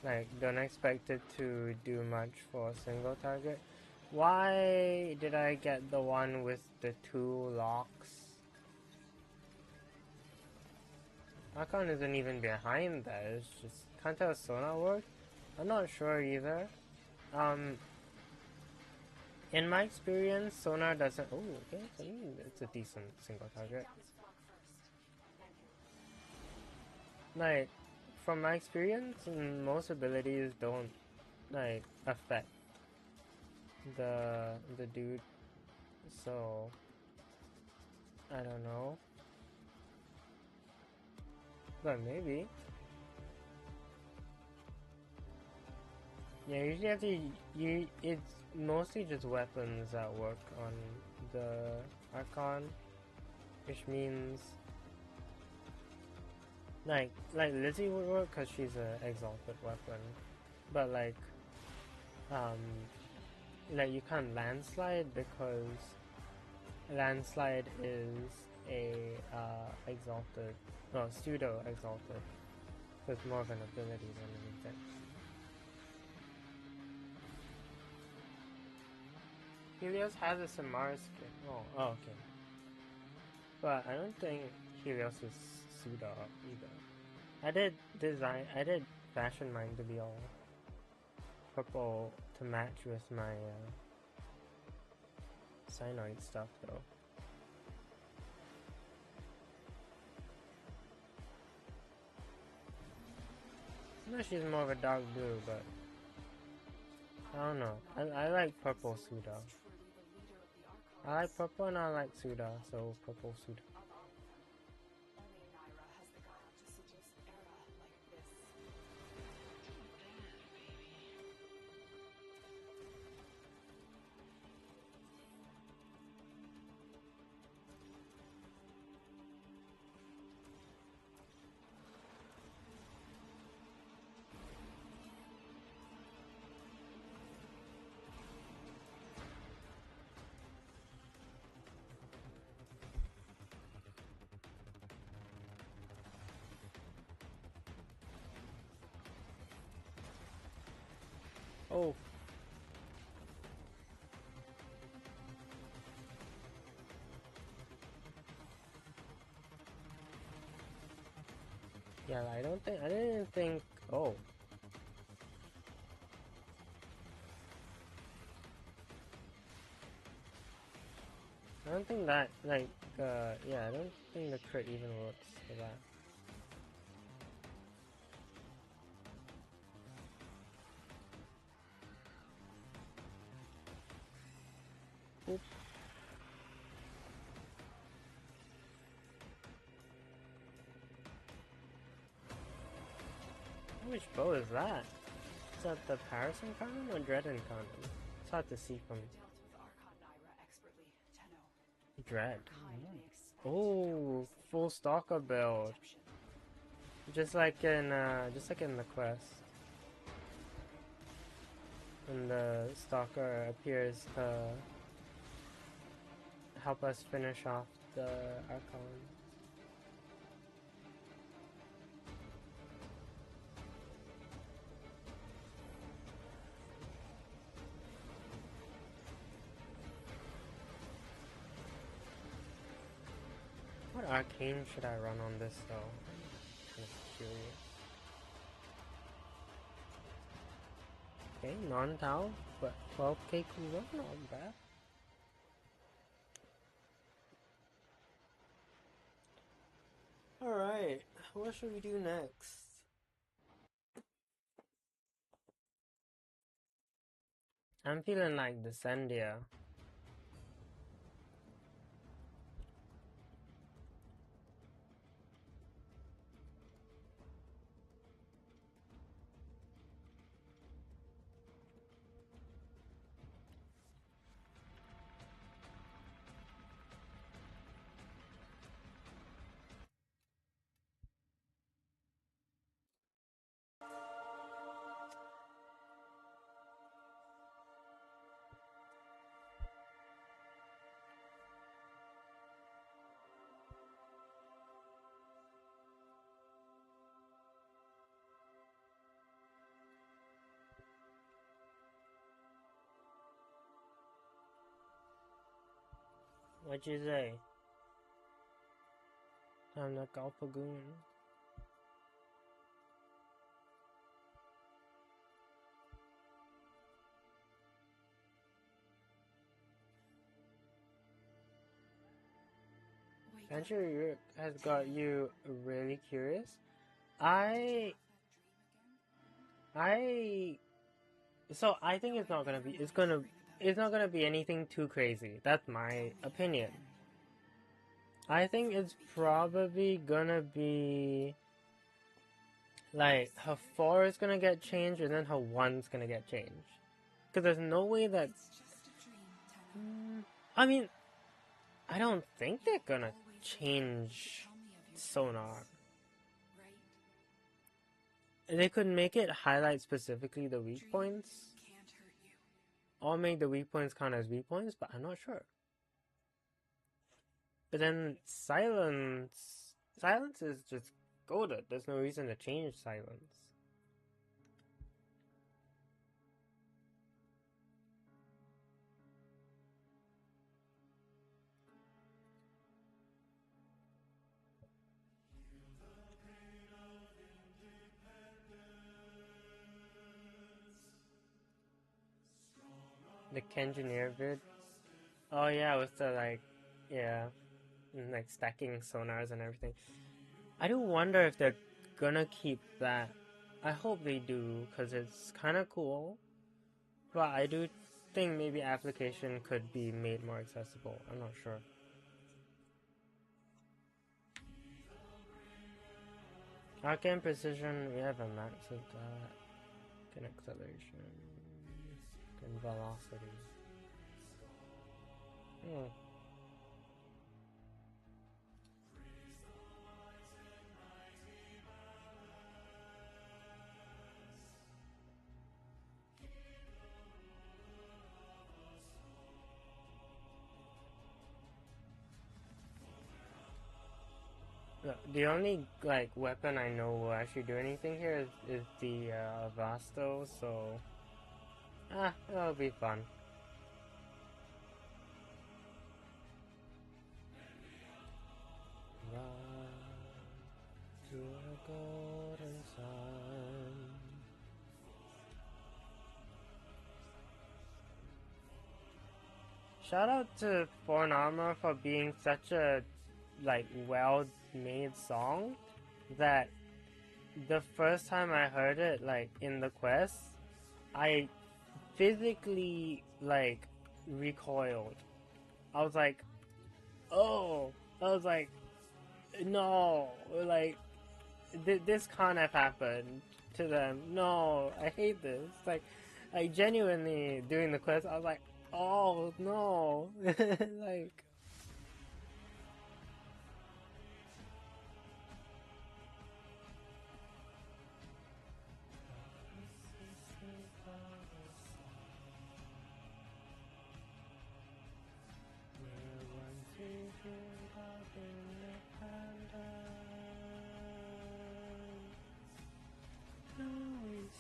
Speaker 1: Like, don't expect it to do much for a single target. Why did I get the one with the 2 locks? Archon isn't even behind that, it's just... Can't tell if Sonar worked? I'm not sure either. In my experience, Sonar doesn't... Oh, okay, it's a decent single target. Like, from my experience, most abilities don't, like, affect the dude, so... I don't know. But maybe. Yeah, usually have to... it's mostly just weapons that work on the Archon, which means... Like Lizzie would work because she's an exalted weapon, but like, like you can't landslide because landslide is a exalted, well, pseudo exalted, so it's more of an ability than anything. Helios has a Samara skin. Oh, okay. But I don't think Helios is pseudo either. I did fashion mine to be all purple to match with my cyanoid stuff though. No, she's more of a dark blue, but I don't know. I like purple pseudo. I like purple and I like pseudo, so purple pseudo.
Speaker 4: Only Naira has the guile to suggest era like this.
Speaker 1: Oh. Yeah, I didn't think, oh. I don't think that, like, yeah, I don't think the crit even works for that. Oop. Which bow is that? Is that the Paris Condom or Dread Condom? It's hard to see from
Speaker 4: Dealt with Archon Naira expertly, Tenno.
Speaker 1: Dread.
Speaker 4: Highly expect
Speaker 1: Oh, full stalker build.
Speaker 4: redemption.
Speaker 1: Just like in the quest. And the stalker appears to help us finish off the Archon. What arcane should I run on this though? I'm kind of curious. Okay, non-Tau, but 12k cooler, not bad. Alright, what should we do next? I'm feeling like Descendia. What'd you say? I'm the Galpagoon. Andrew has got you really curious. So I think it's not gonna be anything too crazy. That's my opinion. I think it's probably gonna be like her 4 is gonna get changed and then her 1's gonna get changed. Because there's no way that. I mean, I don't think they're gonna change sonar. They could make it highlight specifically the weak points. or make the weak points count as weak points, but I'm not sure. But then silence is just goaded. There's no reason to change silence. The Kengineer vid. Oh yeah, with the like, yeah, like stacking sonars and everything. I do wonder if they're gonna keep that. I hope they do, because it's kind of cool. But I do think maybe application could be made more accessible. I'm not sure. Arcane precision, we have a max of that. Can acceleration. Can velocity. Hmm. The only like weapon I know will actually do anything here is the Vasto, so it'll be fun. To a golden sun. Shout out to Foreign Armor for being such a like well-made song that the first time I heard it like in the quest, I physically like recoiled. I was like, oh, I was like, no, like this can't have happened to them. No, I hate this. Like genuinely doing the quest, I was like, oh no, like.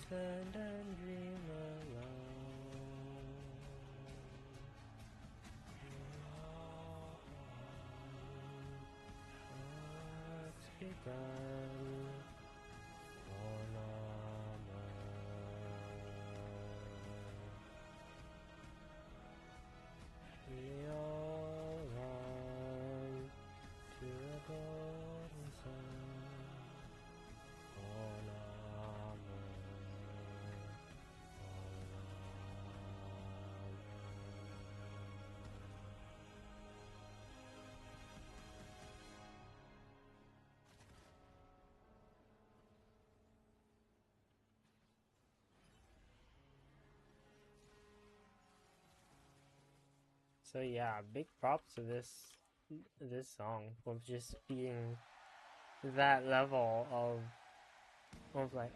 Speaker 1: Stand and dream alone. Hearts begun on armor. We all run to a golden sun on armor. So yeah, big props to this song for just being that level of like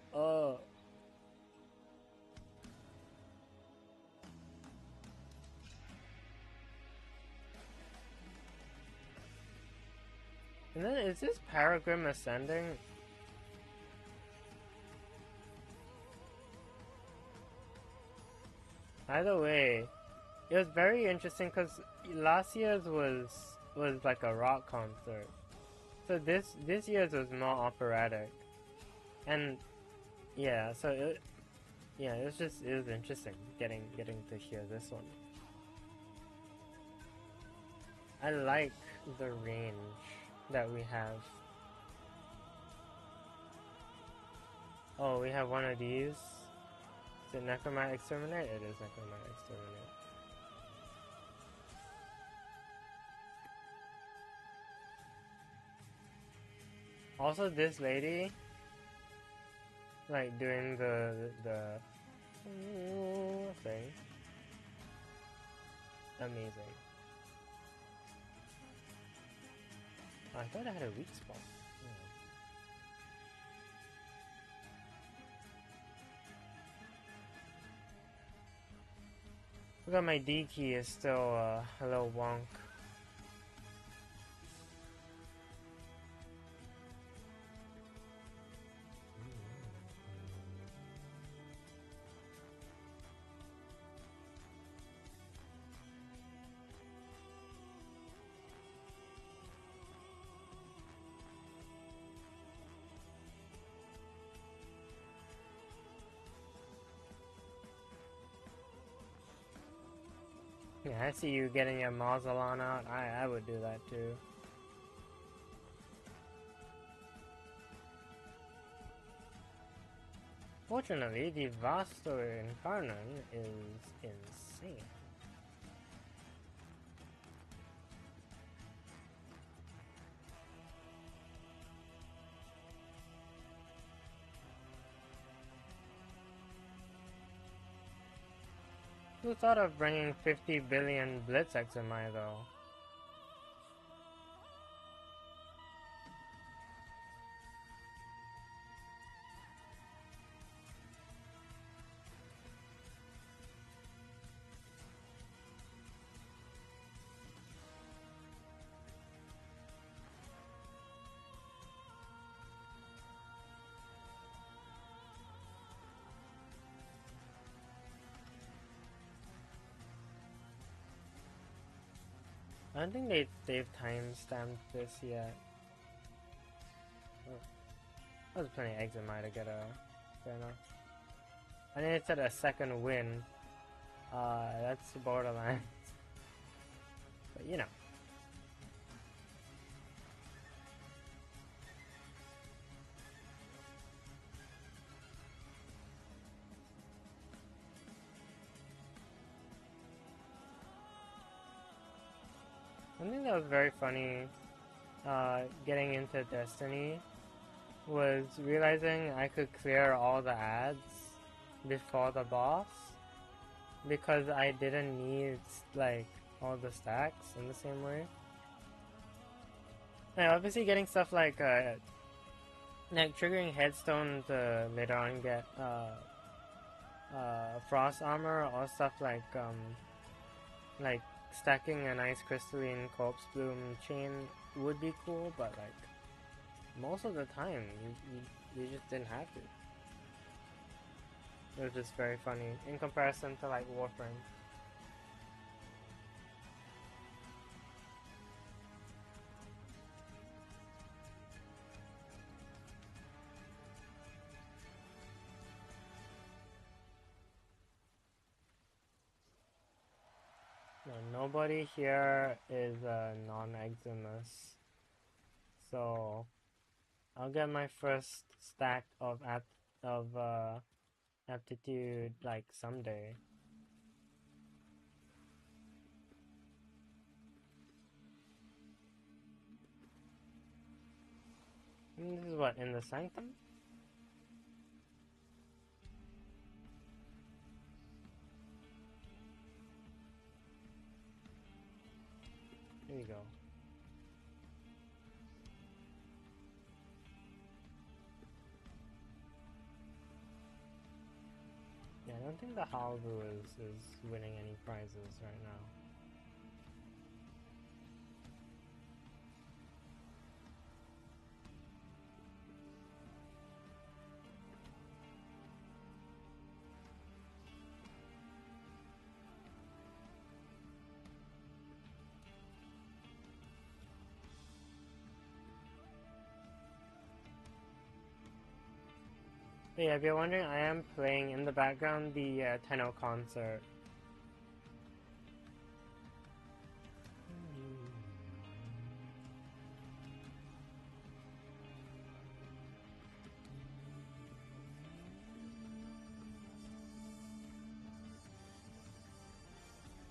Speaker 1: And then is this Paragrim ascending? Either way, it was very interesting because last year's was like a rock concert, so this year's was more operatic, and yeah, so it was interesting getting to hear this one. I like the range that we have. Oh, we have one of these. Is it Necromantic Exterminate? It is Necromantic Exterminate. Also, this lady, like doing the thing, amazing. Oh, I thought I had a weak spot. Look at my D key is still a little wonk. Yeah, I see you getting your Mazellan out. I would do that too. Fortunately, the Vasto Incarnon is insane. Who thought of bringing 50 billion Blitz XMI though? I don't think they've timestamped this yet. Oh, that was plenty of XMI to get a fair enough. I think it said a second win. That's Borderlands. But you know. One thing that was very funny getting into Destiny was realizing I could clear all the ads before the boss because I didn't need like all the stacks in the same way. Now obviously getting stuff like triggering Headstone to later on get Frost Armor or stuff like stacking a nice crystalline corpse bloom chain would be cool, but like most of the time you just didn't have to. It was just very funny in comparison to like Warframe. No, nobody here is non-exemus, so I'll get my first stack of aptitude like someday. And this is what, in the Sanctum? There you go. Yeah, I don't think the Halvu is winning any prizes right now. But yeah, if you're wondering, I am playing in the background the Tenno concert.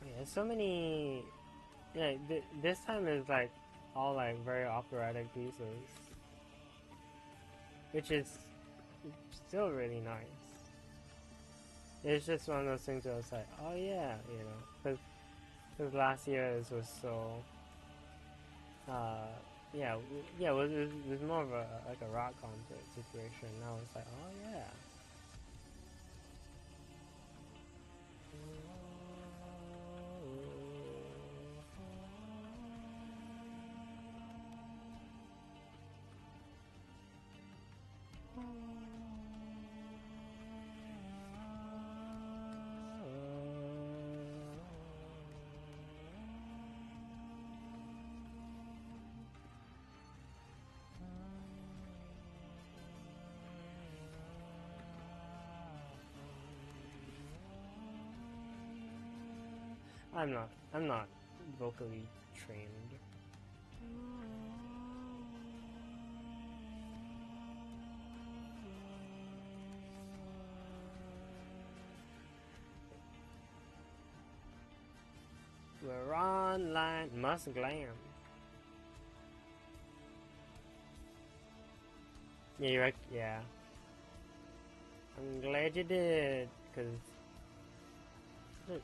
Speaker 1: Yeah, so many. Yeah, this time is like all like very operatic pieces, which is still really nice. It's just one of those things where it's like, oh yeah, you know, because last year this was so, yeah, it was more of a like a rock concert situation. Now it's like, oh yeah. I'm not vocally trained. We're online, must glam. Yeah, yeah. I'm glad you did, cause look,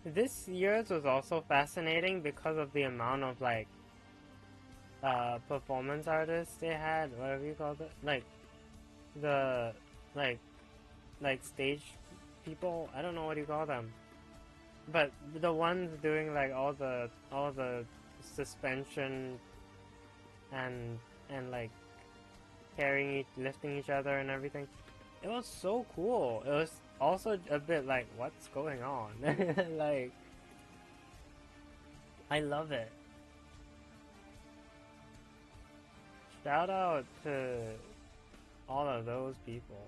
Speaker 1: this year's was also fascinating because of the amount of like performance artists they had, whatever you call it, like the like stage people. I don't know what you call them. But the ones doing like all the suspension and like lifting each other and everything, it was so cool. It was also a bit like, what's going on? Like, I love it. Shout out to all of those people.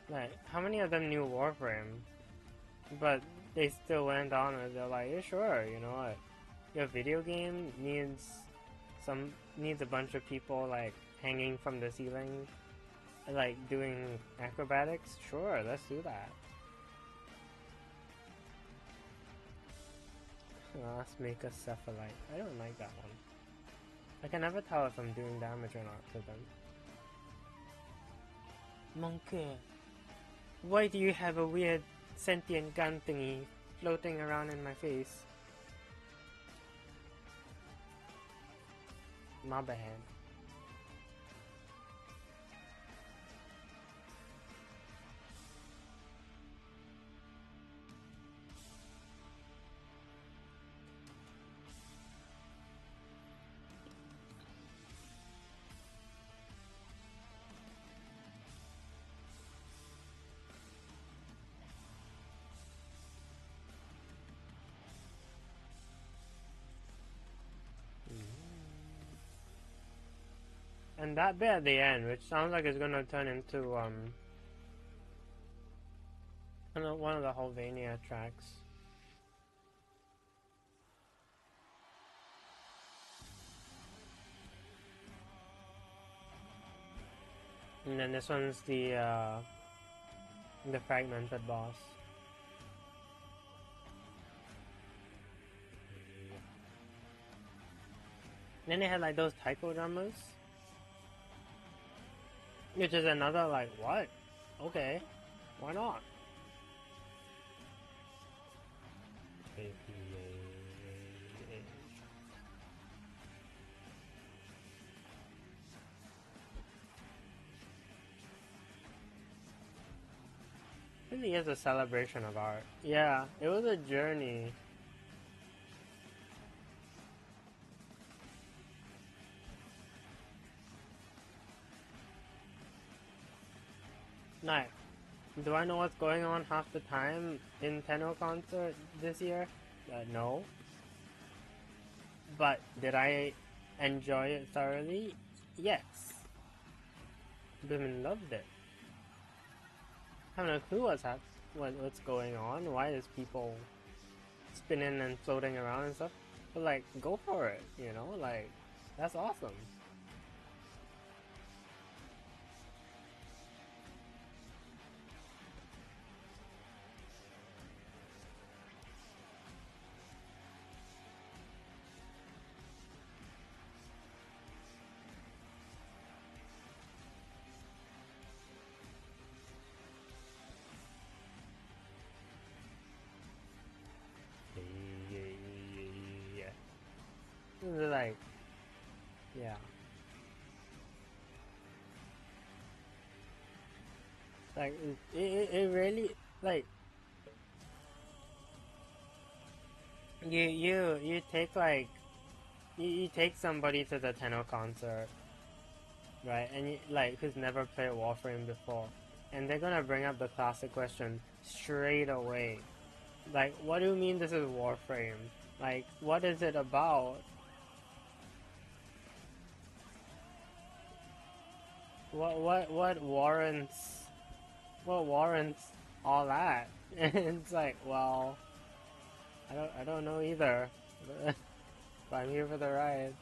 Speaker 1: Like, how many of them knew Warframe? But they still went on and they're like, yeah, sure, you know what? Your video game needs a bunch of people like hanging from the ceiling, like doing acrobatics. Sure, let's do that. Let's make a cephalite. I don't like that one. I can never tell if I'm doing damage or not to them. Monkey. Why do you have a weird sentient gun thingy floating around in my face? My bad. And that bit at the end, which sounds like it's gonna turn into one of the Hulvania tracks. And then this one's the fragmented boss. And then they had like those taiko drummers. Which is another like, what? Okay, why not? Really is a celebration of art. Yeah, it was a journey. Nice. Do I know what's going on half the time in Tenno concert this year? No. But did I enjoy it thoroughly? Yes. Women loved it. I have no clue what's going on. Why is people spinning and floating around and stuff? But like, go for it, you know? Like, that's awesome. Like, yeah. Like, it really, like, you take, like, you take somebody to the Tenno concert, right, and you, like, who's never played Warframe before, and they're gonna bring up the classic question straight away. Like, what do you mean this is Warframe? Like, what is it about? What warrants all that? And it's like, well, I don't know either. But I'm here for the ride.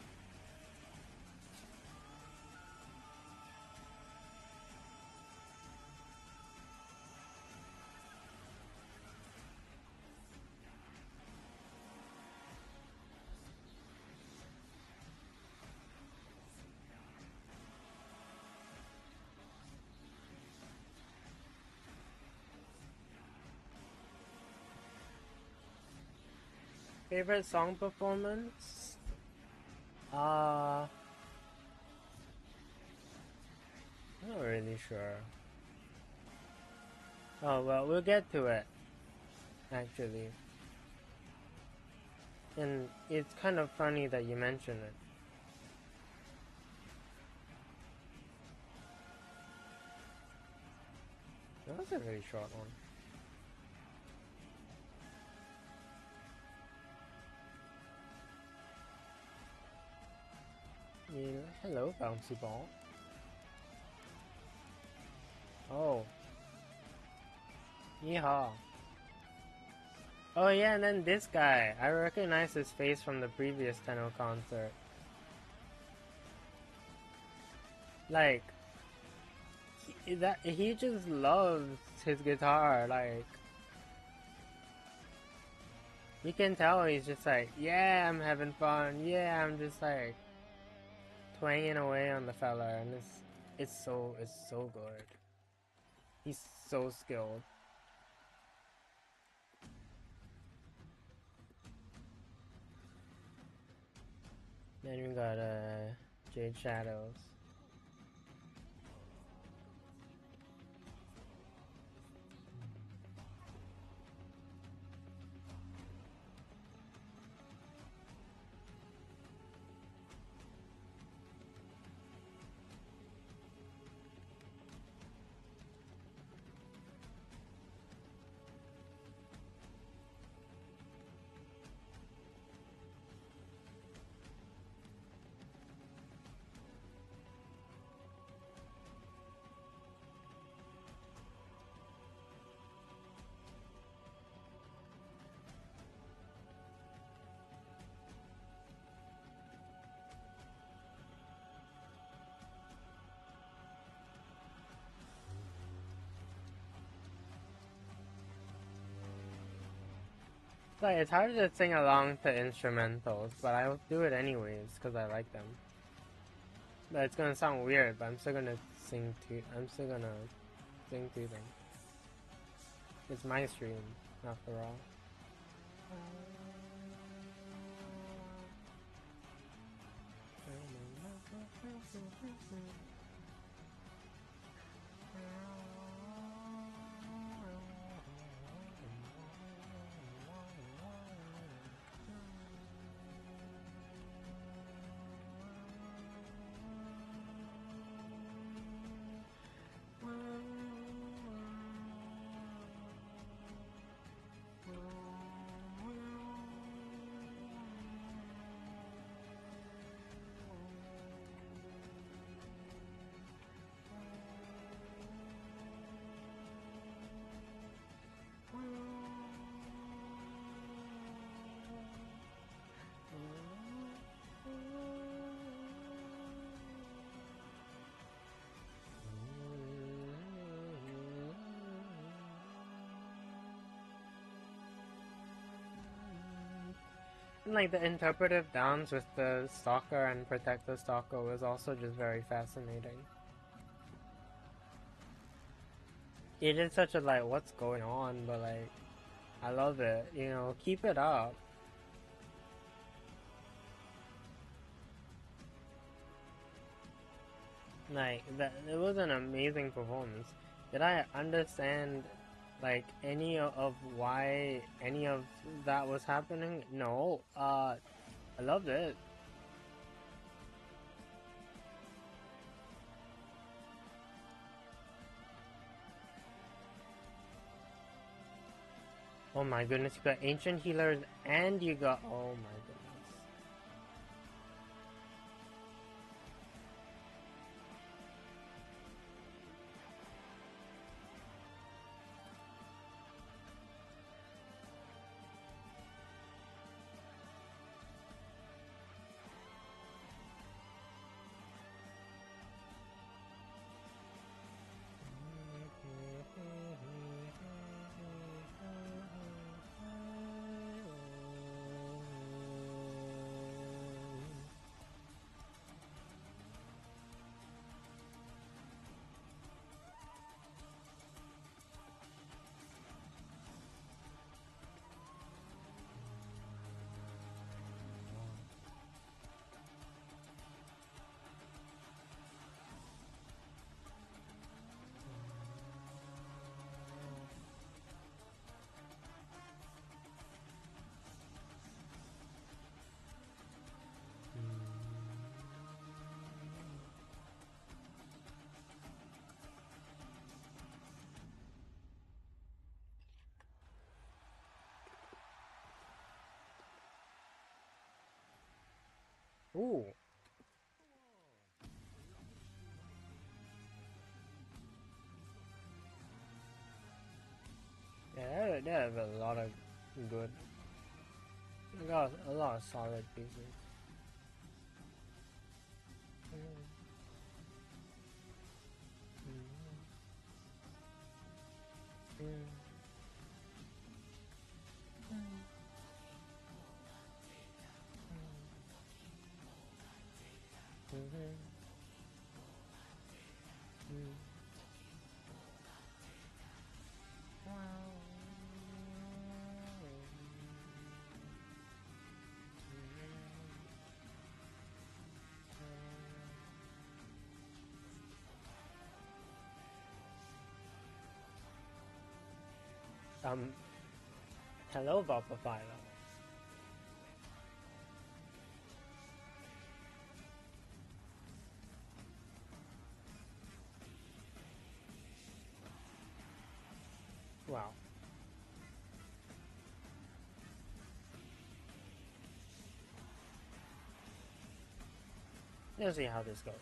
Speaker 1: Favorite song performance? I'm not really sure. Oh, well, we'll get to it, actually. And it's kind of funny that you mention it. That was a very short one. Yeah, hello, bouncy ball. Oh. Yeehaw. Oh yeah, and then this guy. I recognize his face from the previous Tenno concert. Like, he just loves his guitar. Like, you can tell he's just like, yeah, I'm having fun. Yeah, I'm just like twanging away on the fella, and it's so good. He's so skilled. Then we got Jade Shadows. Like, it's hard to sing along to instrumentals, but I'll do it anyways because I like them. But it's gonna sound weird, but I'm still gonna sing to. I'm still gonna sing to them. It's my stream, after all. And like the interpretive downs with the stalker and protect the stalker was also just very fascinating. It is such a like, what's going on, but like, I love it, you know, keep it up. Like, it was an amazing performance. Did I understand like any of why any of that was happening? No. I loved it. Oh my goodness, you got ancient healers and you got, oh my goodness. Ooh. Yeah, they have a lot of good. They got a lot of solid pieces. Hello, Vapophilo. Wow. Let's see how this goes.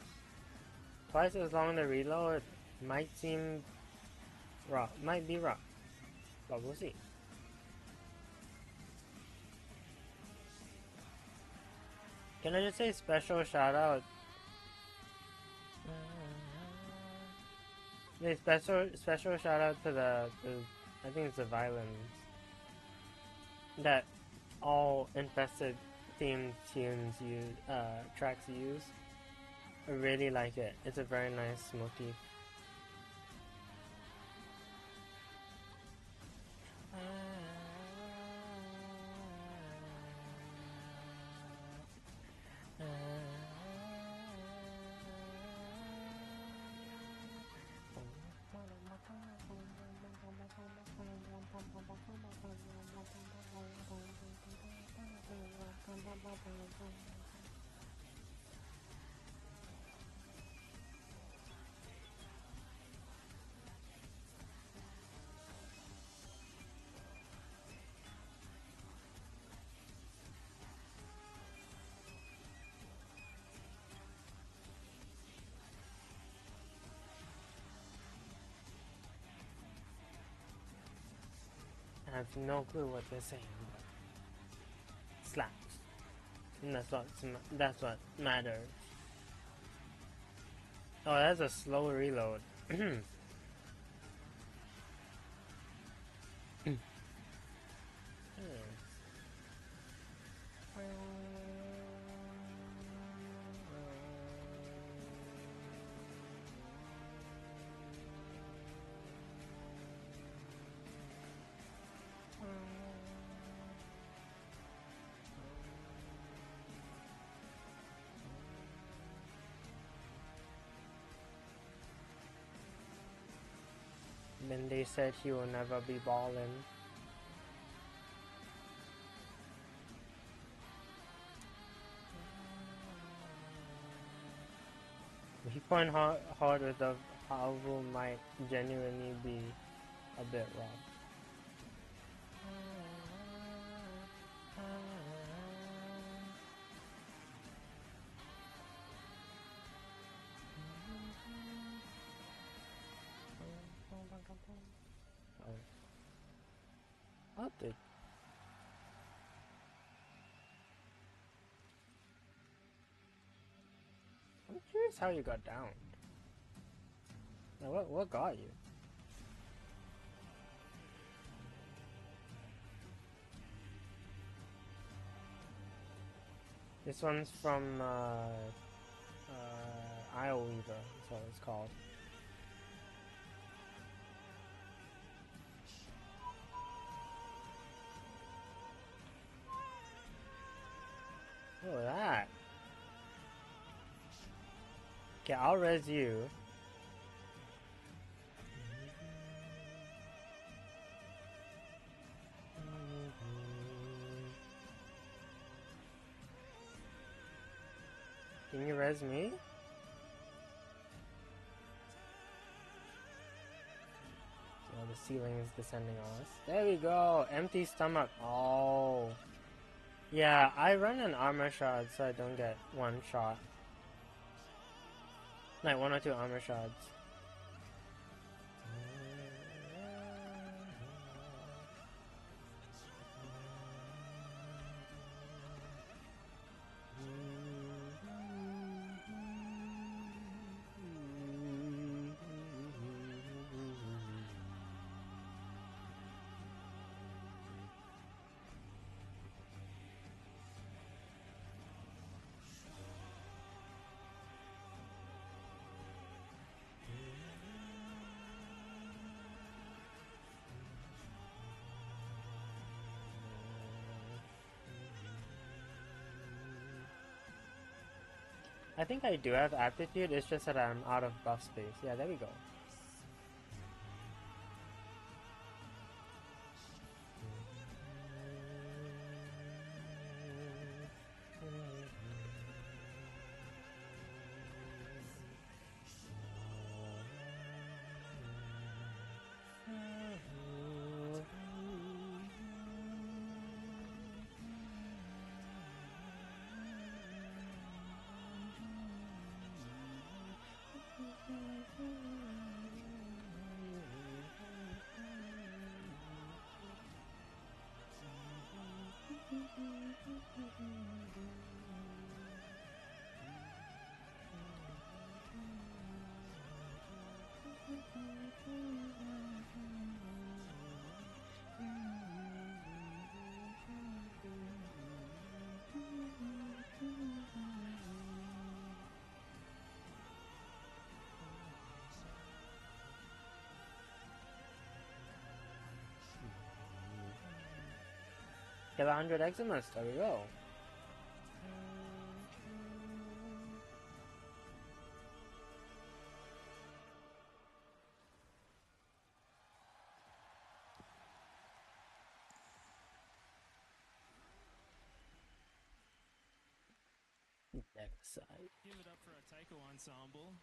Speaker 1: Twice as long the reload might seem rough, might be rough, but we'll see. Can I just say special shout out? Special shout out to the I think it's the violins that all infested themed tunes tracks use. I really like it. It's a very nice motif. I have no clue what they're saying, but slaps. And that's what matters. Oh, that's a slow reload. Then they said he will never be ballin'. He point hard with the Havu might genuinely be a bit rough. What the? I'm curious how you got down. Now, what got you? This one's from Isle Weaver, that's what it's called. Look at that. Okay, I'll res you. Can you res me? Oh, the ceiling is descending on us. There we go! Empty stomach. Oh. Yeah, I run an armor shard so I don't get one shot. Like 1 or 2 armor shards. I think I do have aptitude, it's just that I'm out of buff space. Yeah, there we go. Get 100 Eximus, there we go. Deck side.
Speaker 6: Give it up for our taiko ensemble.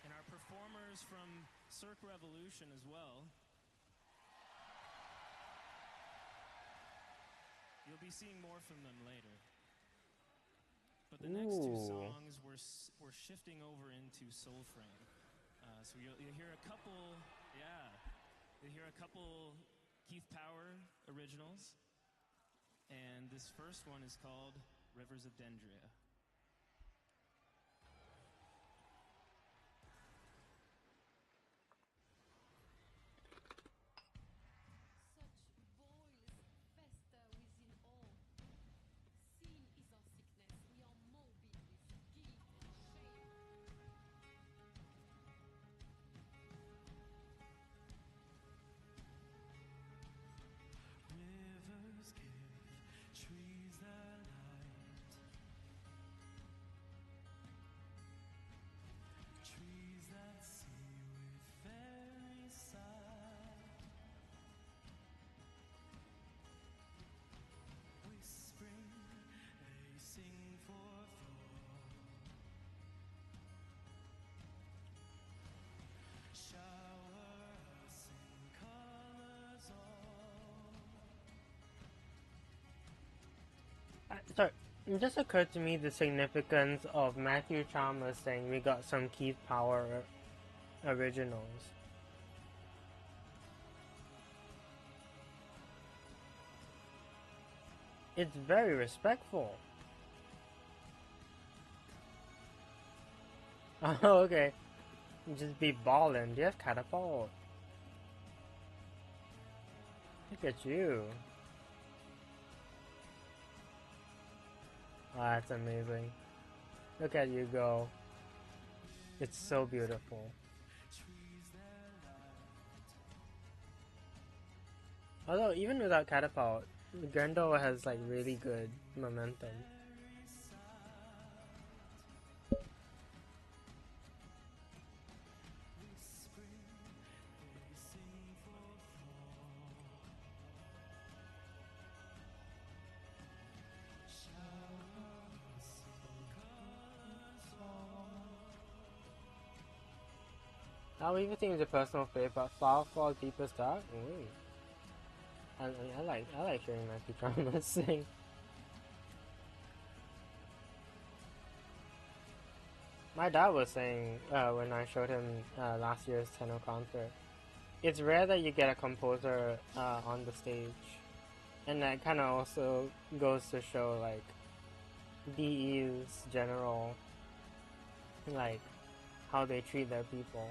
Speaker 6: And our performers from Cirque Revolution as well. You'll be seeing more from them later. But the next two songs, we're shifting over into Soulframe. So you'll hear a couple, you'll hear a couple Keith Power originals. And this first one is called Rivers of Dendria.
Speaker 1: Sorry, it just occurred to me the significance of Matthew Chalmers saying we got some Keith Power originals. It's very respectful. Oh, okay. Just be ballin'. Do you have catapult? Look at you. Oh, that's amazing. Look at you go. It's so beautiful. Although, even without catapult, Grendel has like really good momentum. I'll leave it to a personal favorite, but Flowerfall Deepest Dark? Ooh. I like hearing my pajamas sing. My dad was saying when I showed him last year's Tenno concert, it's rare that you get a composer on the stage, and that kind of also goes to show like DE's general, like how they treat their people.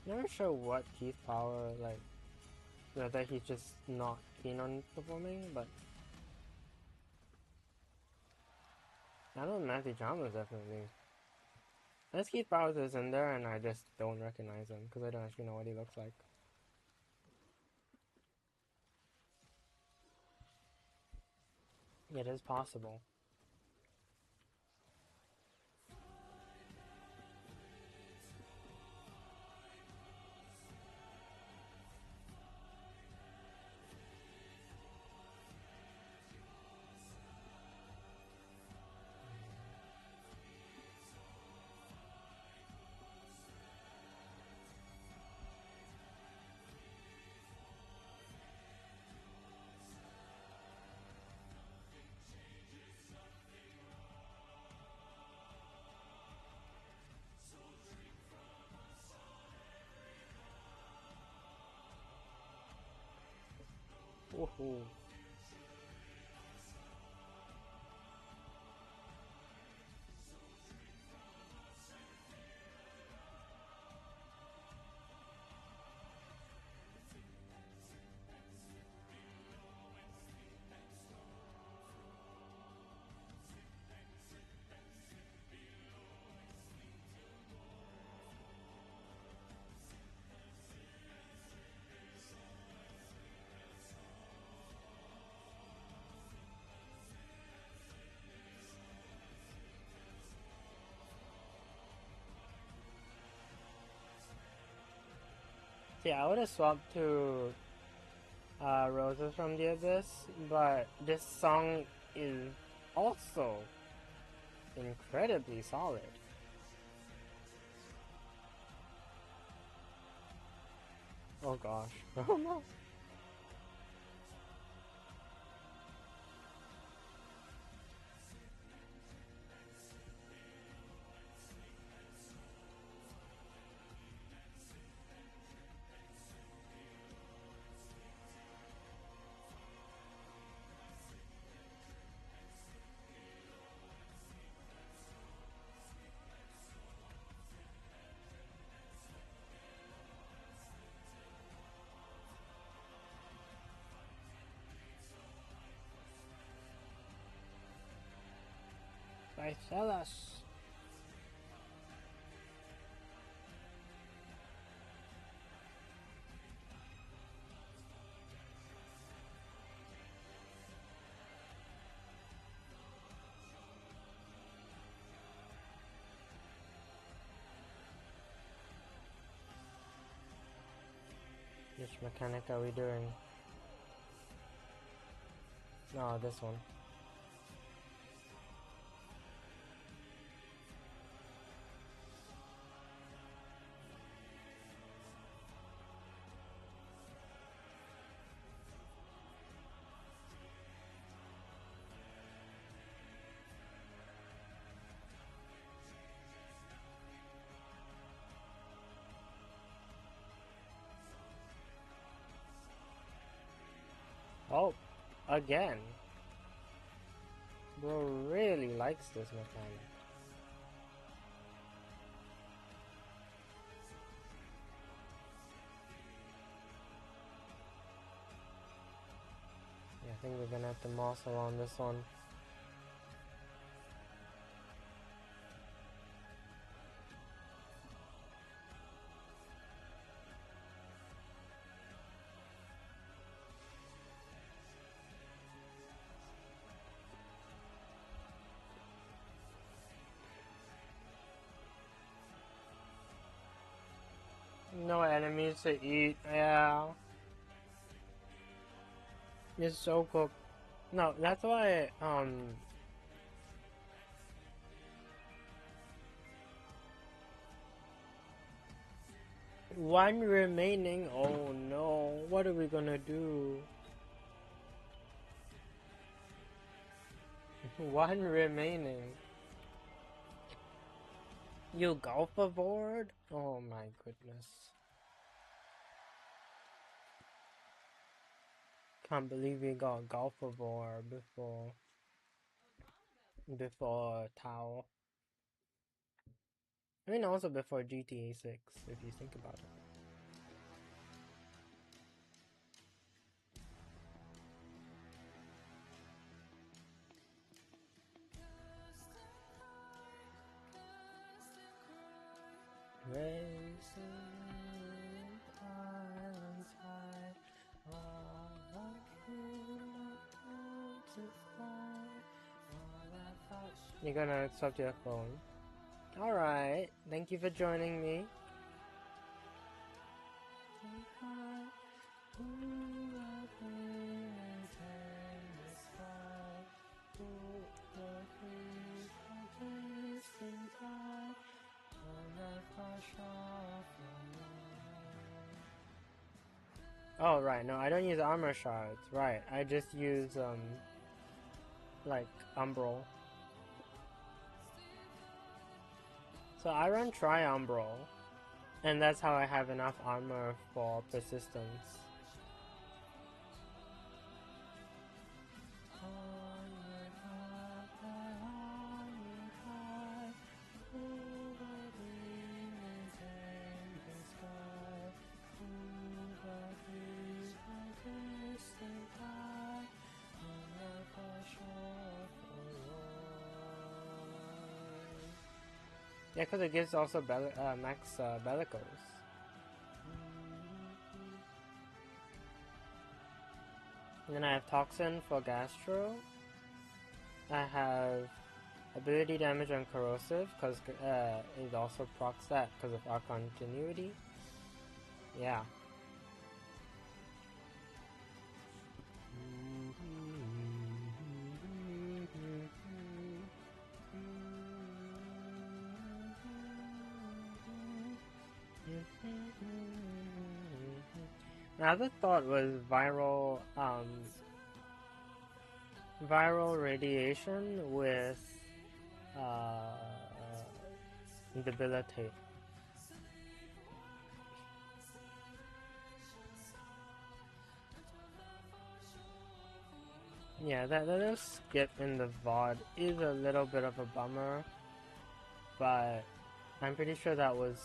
Speaker 1: Never sure what Keith Power, like, whether he's just not keen on performing, but I know Matthew Chalmers definitely. Unless Keith Powers is in there and I just don't recognize him because I don't actually know what he looks like. It is possible. Woohoo. See, I would have swapped to Roses from the Abyss, but this song is also incredibly solid. Oh gosh. Oh no. Brysko. Which mechanic are we doing? No, this one. Oh, again. Bro really likes this mechanic. Yeah, I think we're gonna have to moss around this one. needs to eat. Yeah. It's so cooked. No, that's why, one remaining. Oh no, what are we gonna do? One remaining. You golf aboard? Oh my goodness. Can't believe we got golf aboard before Tau. I mean also before GTA 6, if you think about it. You're gonna swap to your phone. Alright, thank you for joining me. Oh right, no, I don't use armor shards. Right, I just use like umbral. So I run triumbral, and that's how I have enough armor for persistence. Yeah, because it gives also max bellicose. And then I have Toxin for Gastro. I have ability damage on Corrosive, because it also procs that because of our continuity. Yeah. Another thought was viral radiation with debilitate. Yeah, that little skip in the VOD is a little bit of a bummer, but I'm pretty sure that was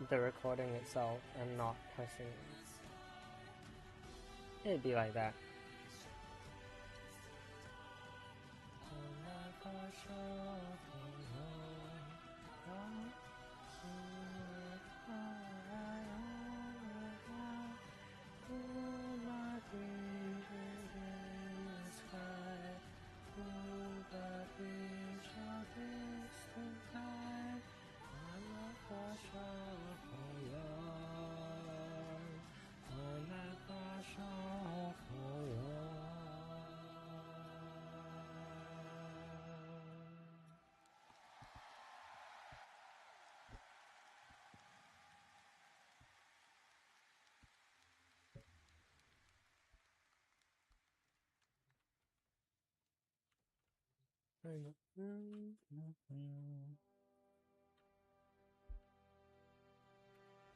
Speaker 1: the recording itself and not her singing. It'd be like that.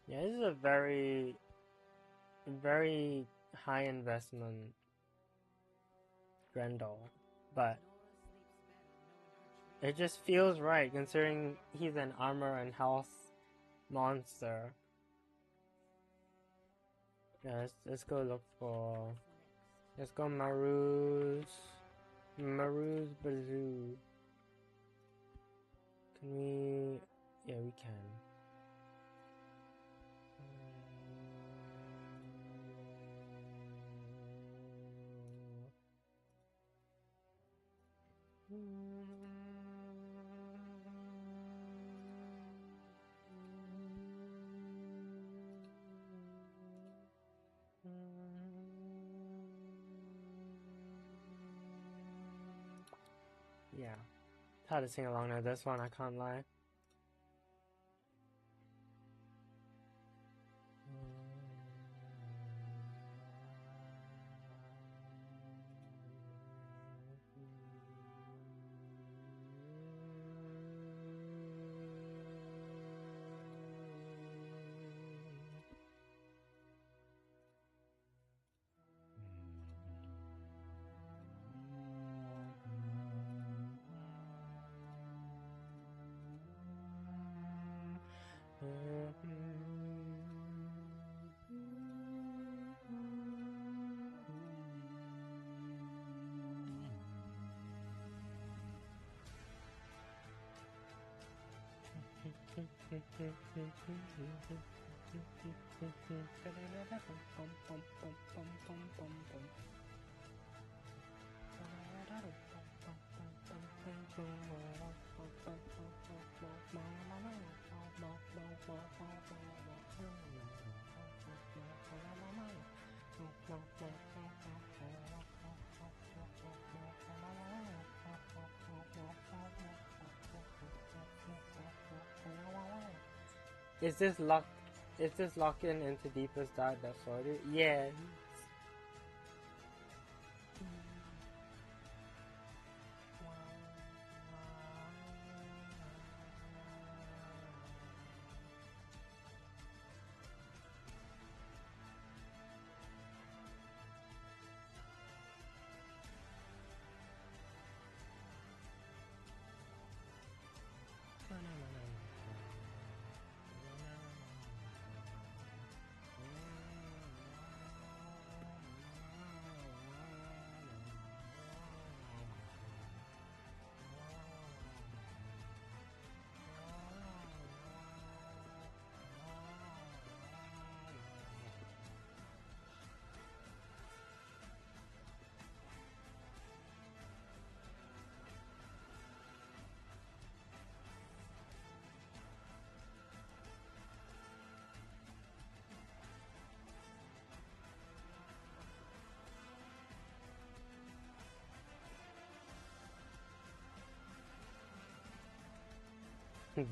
Speaker 1: Yeah, this is a very, very high investment Grendel, but it just feels right considering he's an armor and health monster. Yeah, let's go look for. Let's go Maru's Bazoo. Can we? Yeah, we can. Yeah. Had to sing along to this one, I can't lie. Is this locked? Is this locked in into Deepest Dark that's sorted? Yes.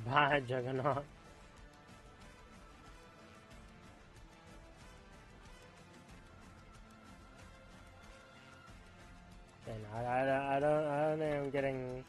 Speaker 1: Bye, Juggernaut. Okay, no, I don't think I'm getting.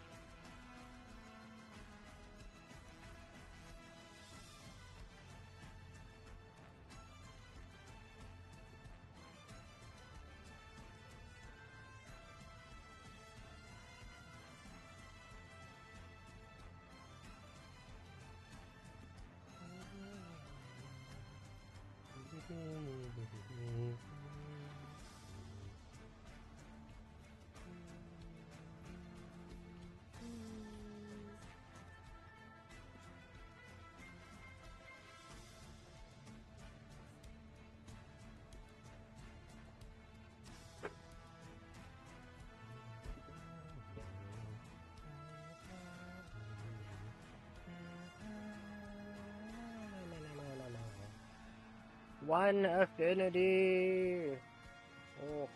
Speaker 1: One affinity. Oh.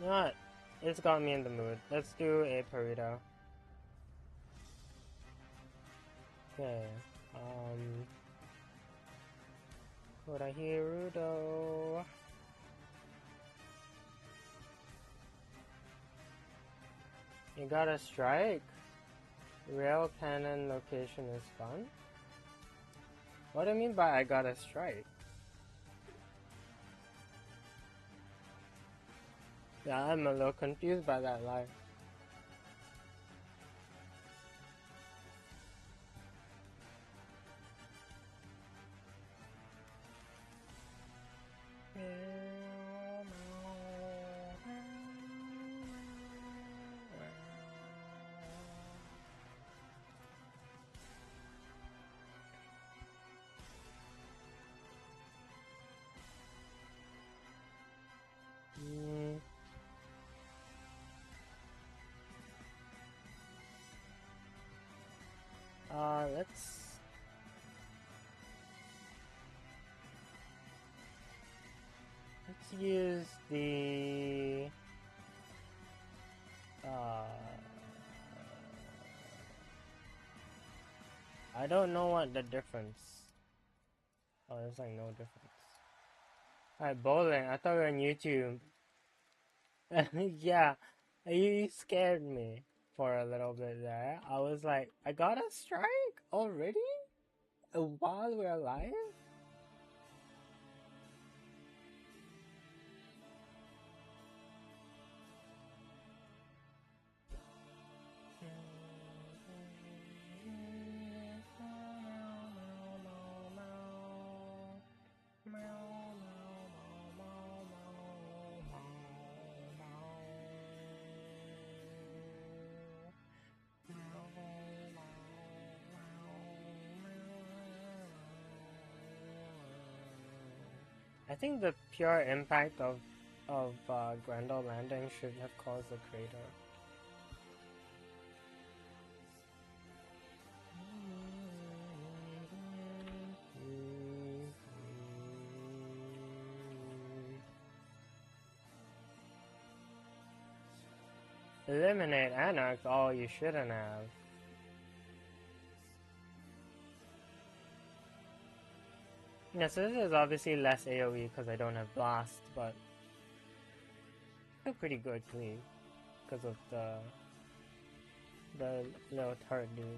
Speaker 1: You know what? It's got me in the mood. Let's do a burrito. Okay. Hirudo. You got a strike? Rail cannon location is gone? What do you mean by I got a strike? Yeah, I'm a little confused by that line. Let's use the I don't know what the difference. Oh, there's like no difference. Alright, bowling. I thought we were on YouTube. Yeah, you scared me for a little bit there. I was like, I got a strike already? While we're alive? I think the pure impact of Grendel landing should have caused the crater. Eliminate Anarch? Oh, you shouldn't have. Yeah, so this is obviously less AoE because I don't have Blast, but still pretty good clean because of the little turret dudes.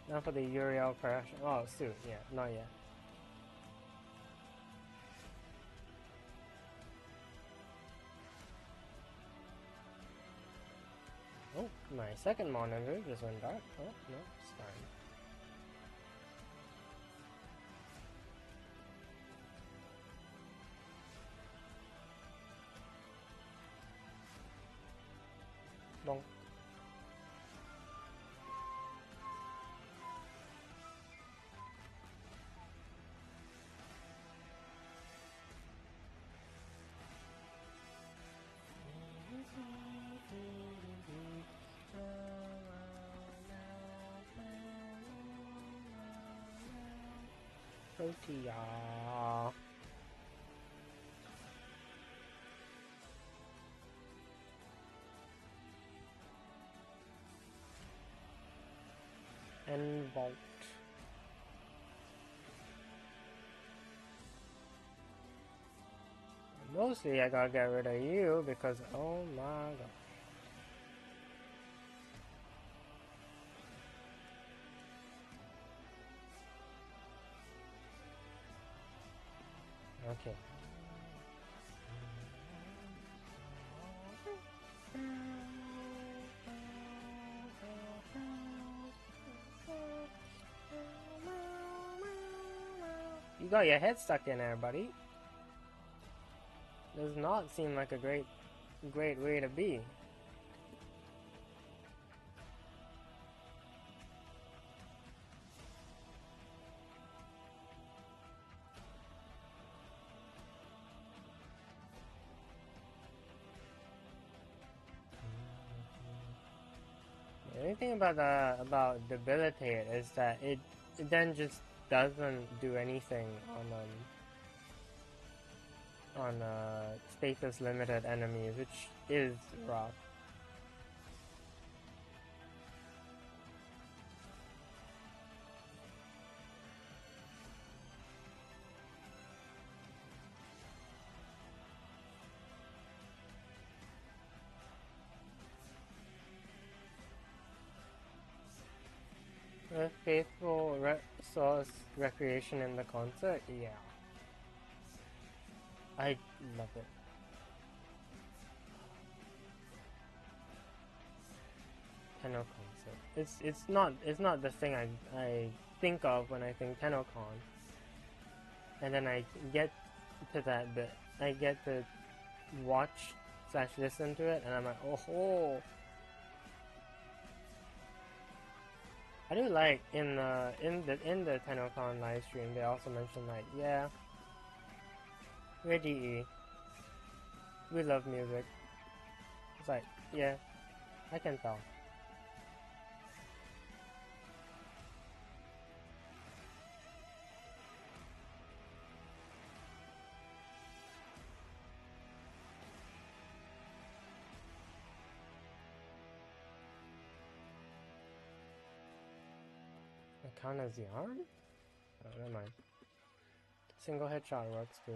Speaker 1: Now for the Uriel pressure. Oh, suit, yeah, not yet. Oh, my second monitor just went dark. Oh, no, it's fine. Bonk. Protea. And vault. Mostly I gotta get rid of you because oh my god. Okay. You got your head stuck in there, buddy. does not seem like a great way to be. The only thing about debilitate is that it then just doesn't do anything on status limited enemies, which is rough. A faithful source recreation in the concert, yeah. I love it. Tenno concert. It's not the thing I think of when I think TennoCon. And then I get to that bit. I get to watch / listen to it, and I'm like, oh. I do like in the TennoCon live stream they also mentioned like, yeah, we're DE. We love music. It's like, yeah, I can tell. Count as yarn? Oh, never mind. Single headshot works too.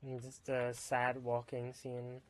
Speaker 1: And just a sad walking scene.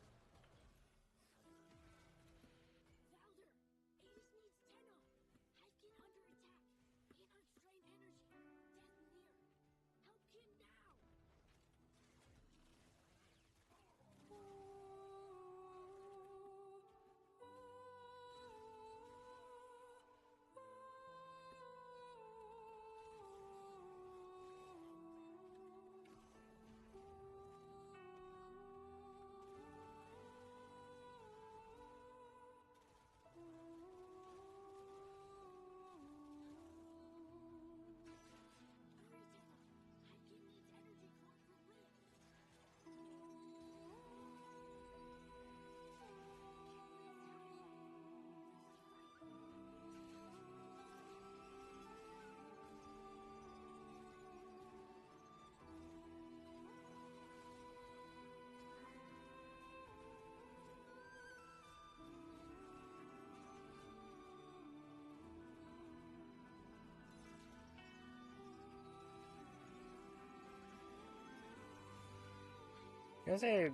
Speaker 1: I was gonna say,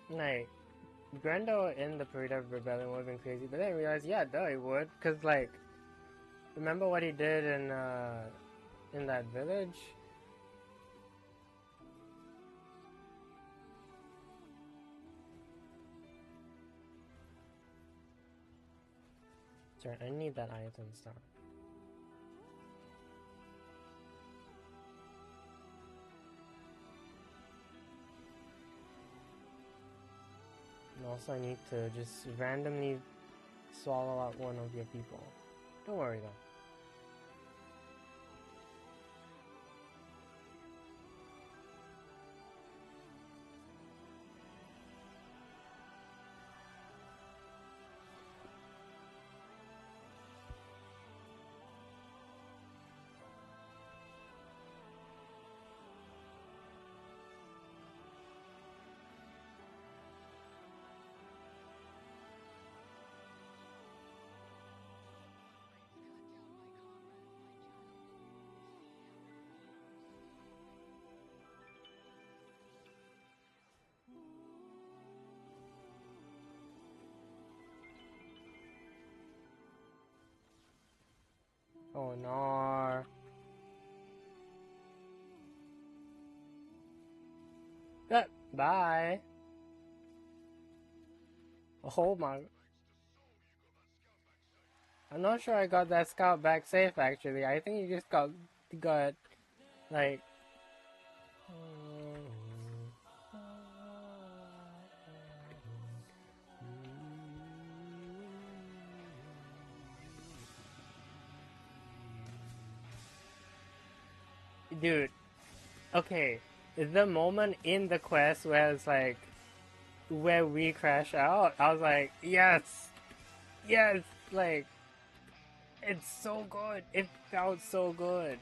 Speaker 1: like, Grendel in the Purita Rebellion would have been crazy, but then I realized, yeah, duh, he would, cause like, remember what he did in that village? Sorry, I need that item star. And also I need to just randomly swallow out one of your people. Don't worry though. Oh no. Bye. Oh my. I'm not sure I got that scout back safe actually. I think you just got like dude, okay. The moment in the quest where it's like where we crash out, I was like, yes! Yes! Like it's so good. It felt so good.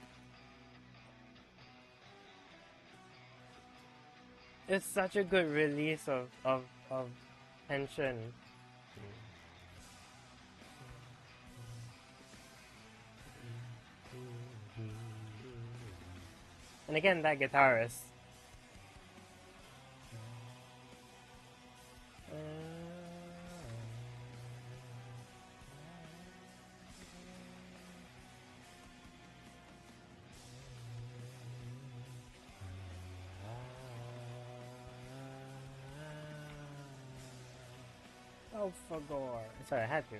Speaker 1: It's such a good release of tension. And again, that guitarist. Oh, for gore. Sorry, I had to.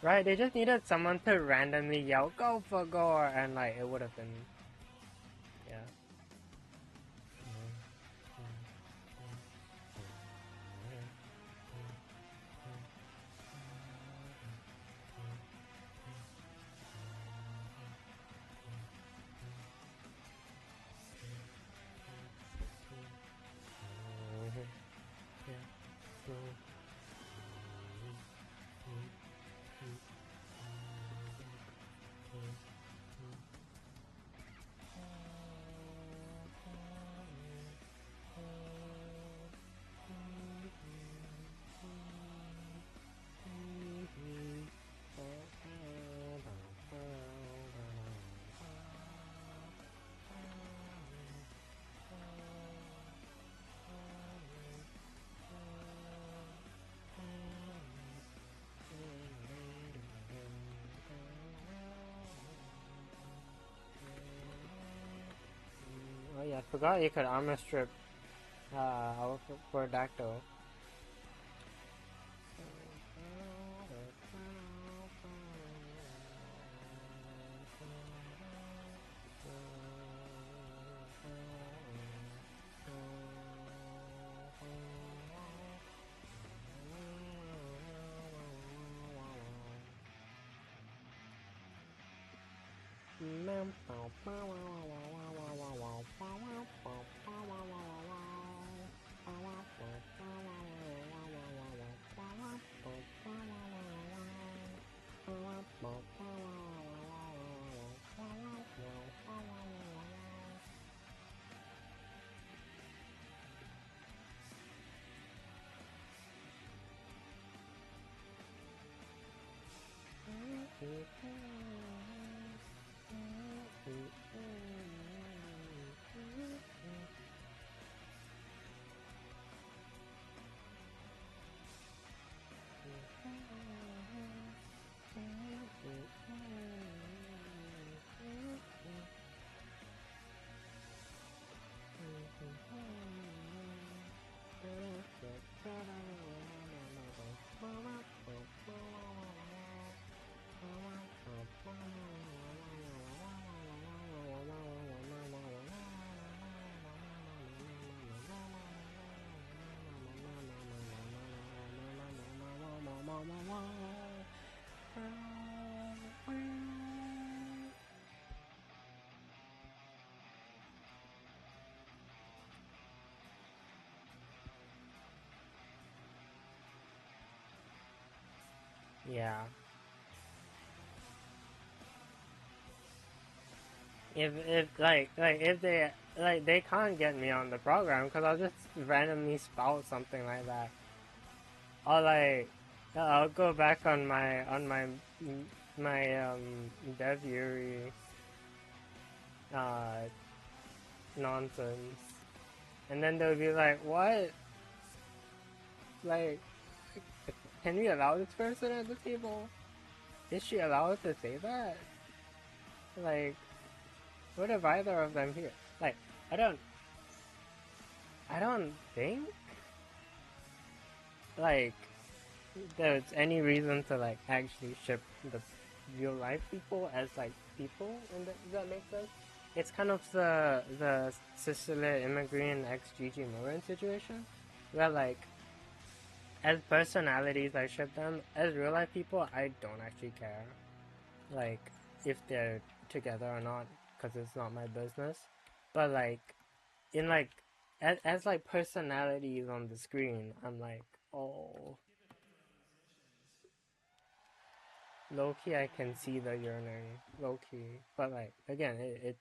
Speaker 1: Right, they just needed someone to randomly yell, "Go for gore," and like it would have been, yeah. Oh yeah, I forgot you could armor strip our Dactyl. Yeah. If if they can't get me on the program because I'll just randomly spout something like that. Or like I'll go back on my Devury nonsense, and then they'll be like, "What? Like, can we allow this person at the table? Is she allowed to say that? Like, what if either of them here? Like, I don't think like there's any reason to like actually ship the real life people as like people, and does that make sense? It's kind of the Sicily immigrant ex Gigi Morin situation, where like as personalities I ship them, as real life people I don't actually care, like if they're together or not, because it's not my business. But like in like as like personalities on the screen, I'm like, oh. Low-key, I can see the urinary. Low-key. But, like, again, it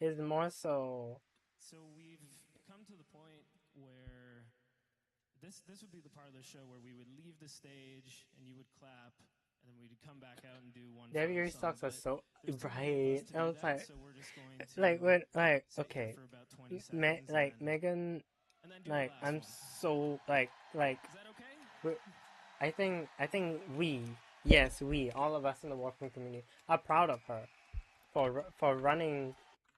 Speaker 1: is more so...
Speaker 6: So we've come to the point where this would be the part of the show where we would leave the stage and you would clap, and then we'd come back out and do one
Speaker 1: Debbie
Speaker 6: final song.
Speaker 1: stocks are so...
Speaker 6: There's too
Speaker 1: Right.
Speaker 6: many of us to
Speaker 1: I
Speaker 6: do
Speaker 1: was
Speaker 6: that,
Speaker 1: like...
Speaker 6: so we're just going to
Speaker 1: Like, when... Like,
Speaker 6: sit
Speaker 1: okay.
Speaker 6: here for about 20 seconds
Speaker 1: like,
Speaker 6: and
Speaker 1: Megan...
Speaker 6: and then do
Speaker 1: Like,
Speaker 6: the last
Speaker 1: I'm
Speaker 6: one.
Speaker 1: so... Like...
Speaker 6: Is that okay?
Speaker 1: I think we... Yes, we, all of us in the Warframe community, are proud of her for running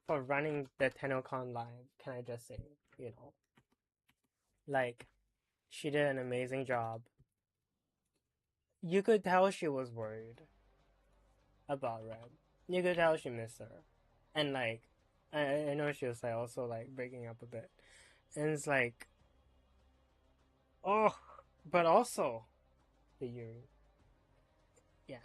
Speaker 1: the TennoCon live, can I just say, you know. Like, she did an amazing job. You could tell she was worried about Red. You could tell she missed her. And like, I know she was like also like breaking up a bit. And it's like, oh, but also the Yuri. Yeah.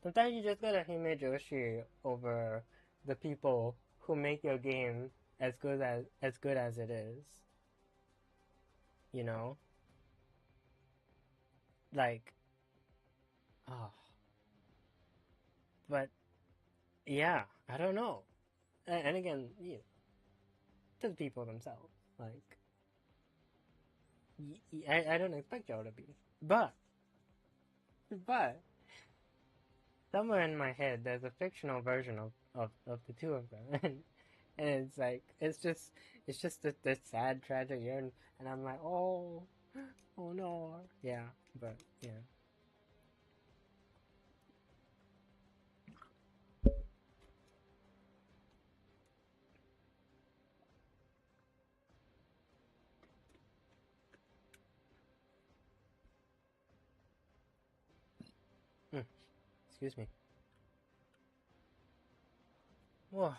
Speaker 1: Sometimes you just gotta Hime Joshi over the people who make your game as good as it is. You know? Like, oh. But yeah, I don't know. And again, you know, to the people themselves. Like, I don't expect y'all to be. But somewhere in my head, there's a fictional version of the two of them. And it's like, it's just this sad, tragic year. And I'm like, oh no. Yeah, but yeah. Excuse me. Whoa.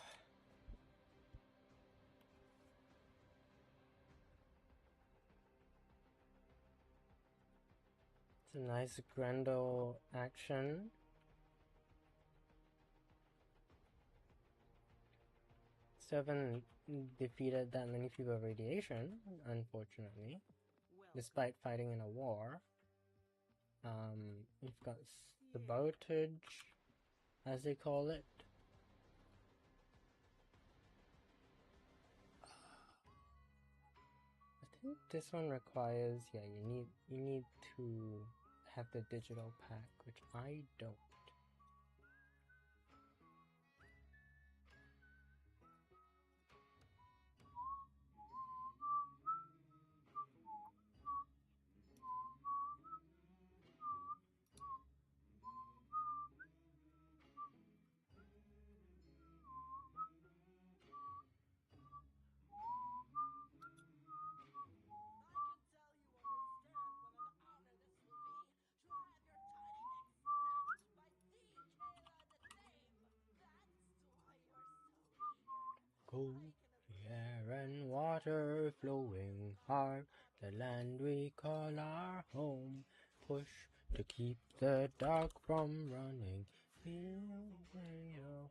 Speaker 1: It's a nice Grendel action. Still haven't defeated that many people of radiation, unfortunately. Despite fighting in a war. We've got sabotage, as they call it. I think this one requires, yeah, you need to have the digital pack, which I don't. Cold, the air and water flowing hard, the land we call our home. Push to keep the dark from running. Feel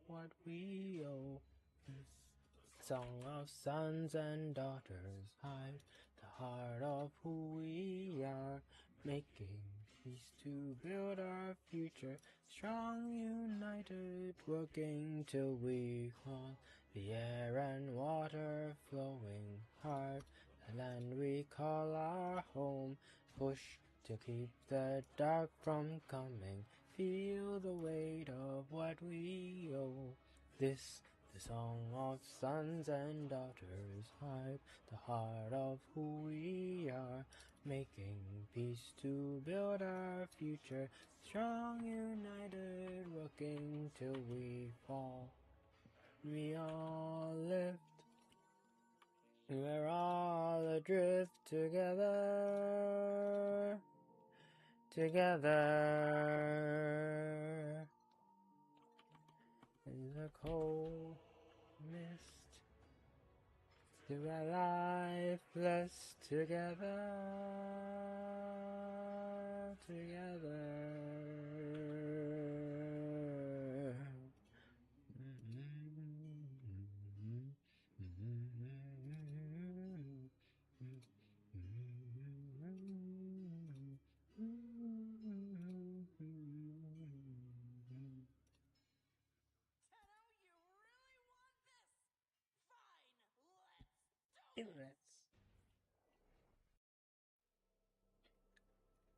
Speaker 1: what we owe. This song of sons and daughters hide the heart of who we are, making peace to build our future. Strong, united, working till we call the air and water flowing hard. The land we call our home, push to keep the dark from coming. Feel the weight of what we owe. This, the song of sons and daughters, heart, the heart of who we are, making peace to build our future. Strong, united, working till we fall. We all lift, we're all adrift together, together. In the cold mist, through our life blessed together, together.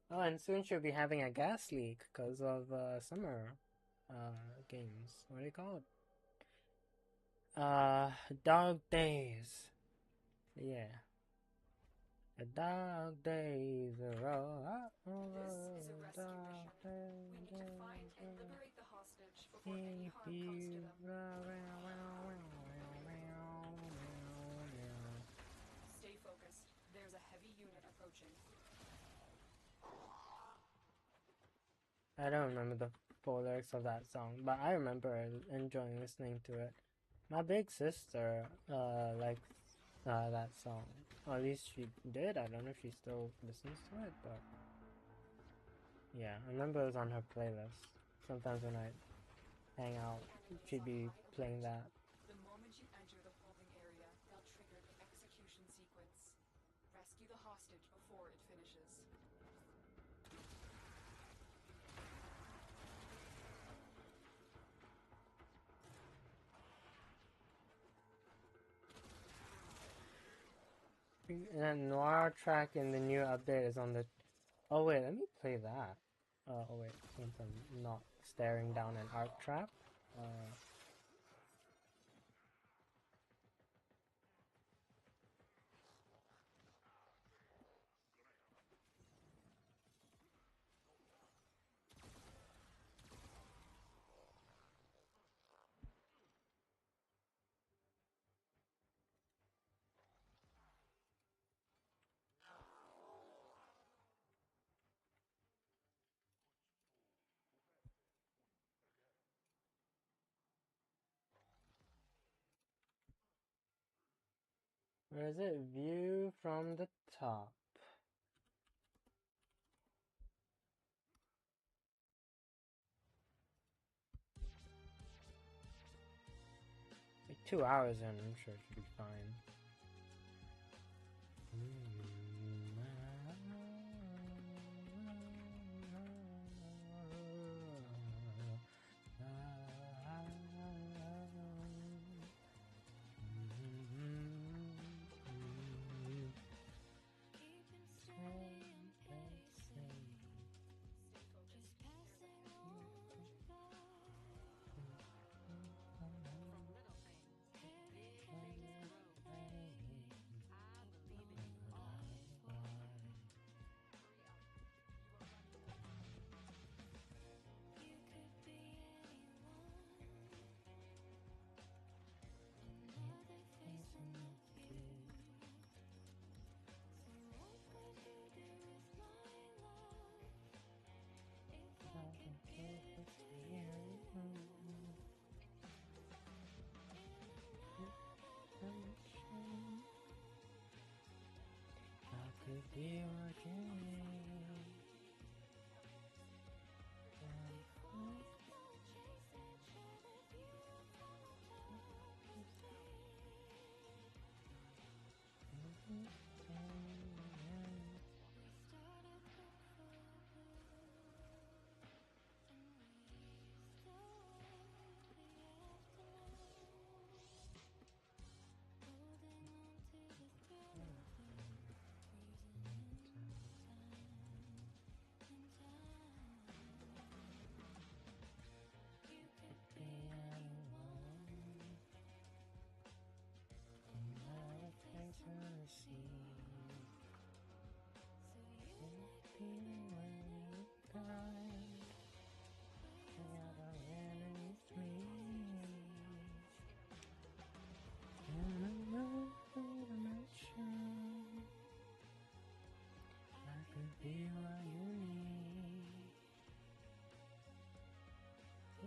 Speaker 1: Oh, and soon she'll be having a gas leak because of summer games. What do you call it? Dog days. Yeah. The dog days are all over.
Speaker 4: This is a rescue mission. We need to find and liberate the hostage before any harm comes to them. Stay focused. There's a heavy unit approaching.
Speaker 1: I don't remember the full lyrics of that song, but I remember enjoying listening to it. My big sister likes that song. Or at least she did. I don't know if she still listens to it, but yeah, I remember it was on her playlist. Sometimes when I hang out, she'd be playing that.
Speaker 4: The moment you enter the holding area, they'll trigger the execution sequence. Rescue the hostage before it finishes.
Speaker 1: And then Noir track in the new update is on the... Oh wait, let me play that. Oh wait, since I'm not staring down an arc trap. Where is it? View from the top. Like 2 hours in, I'm sure it should be fine.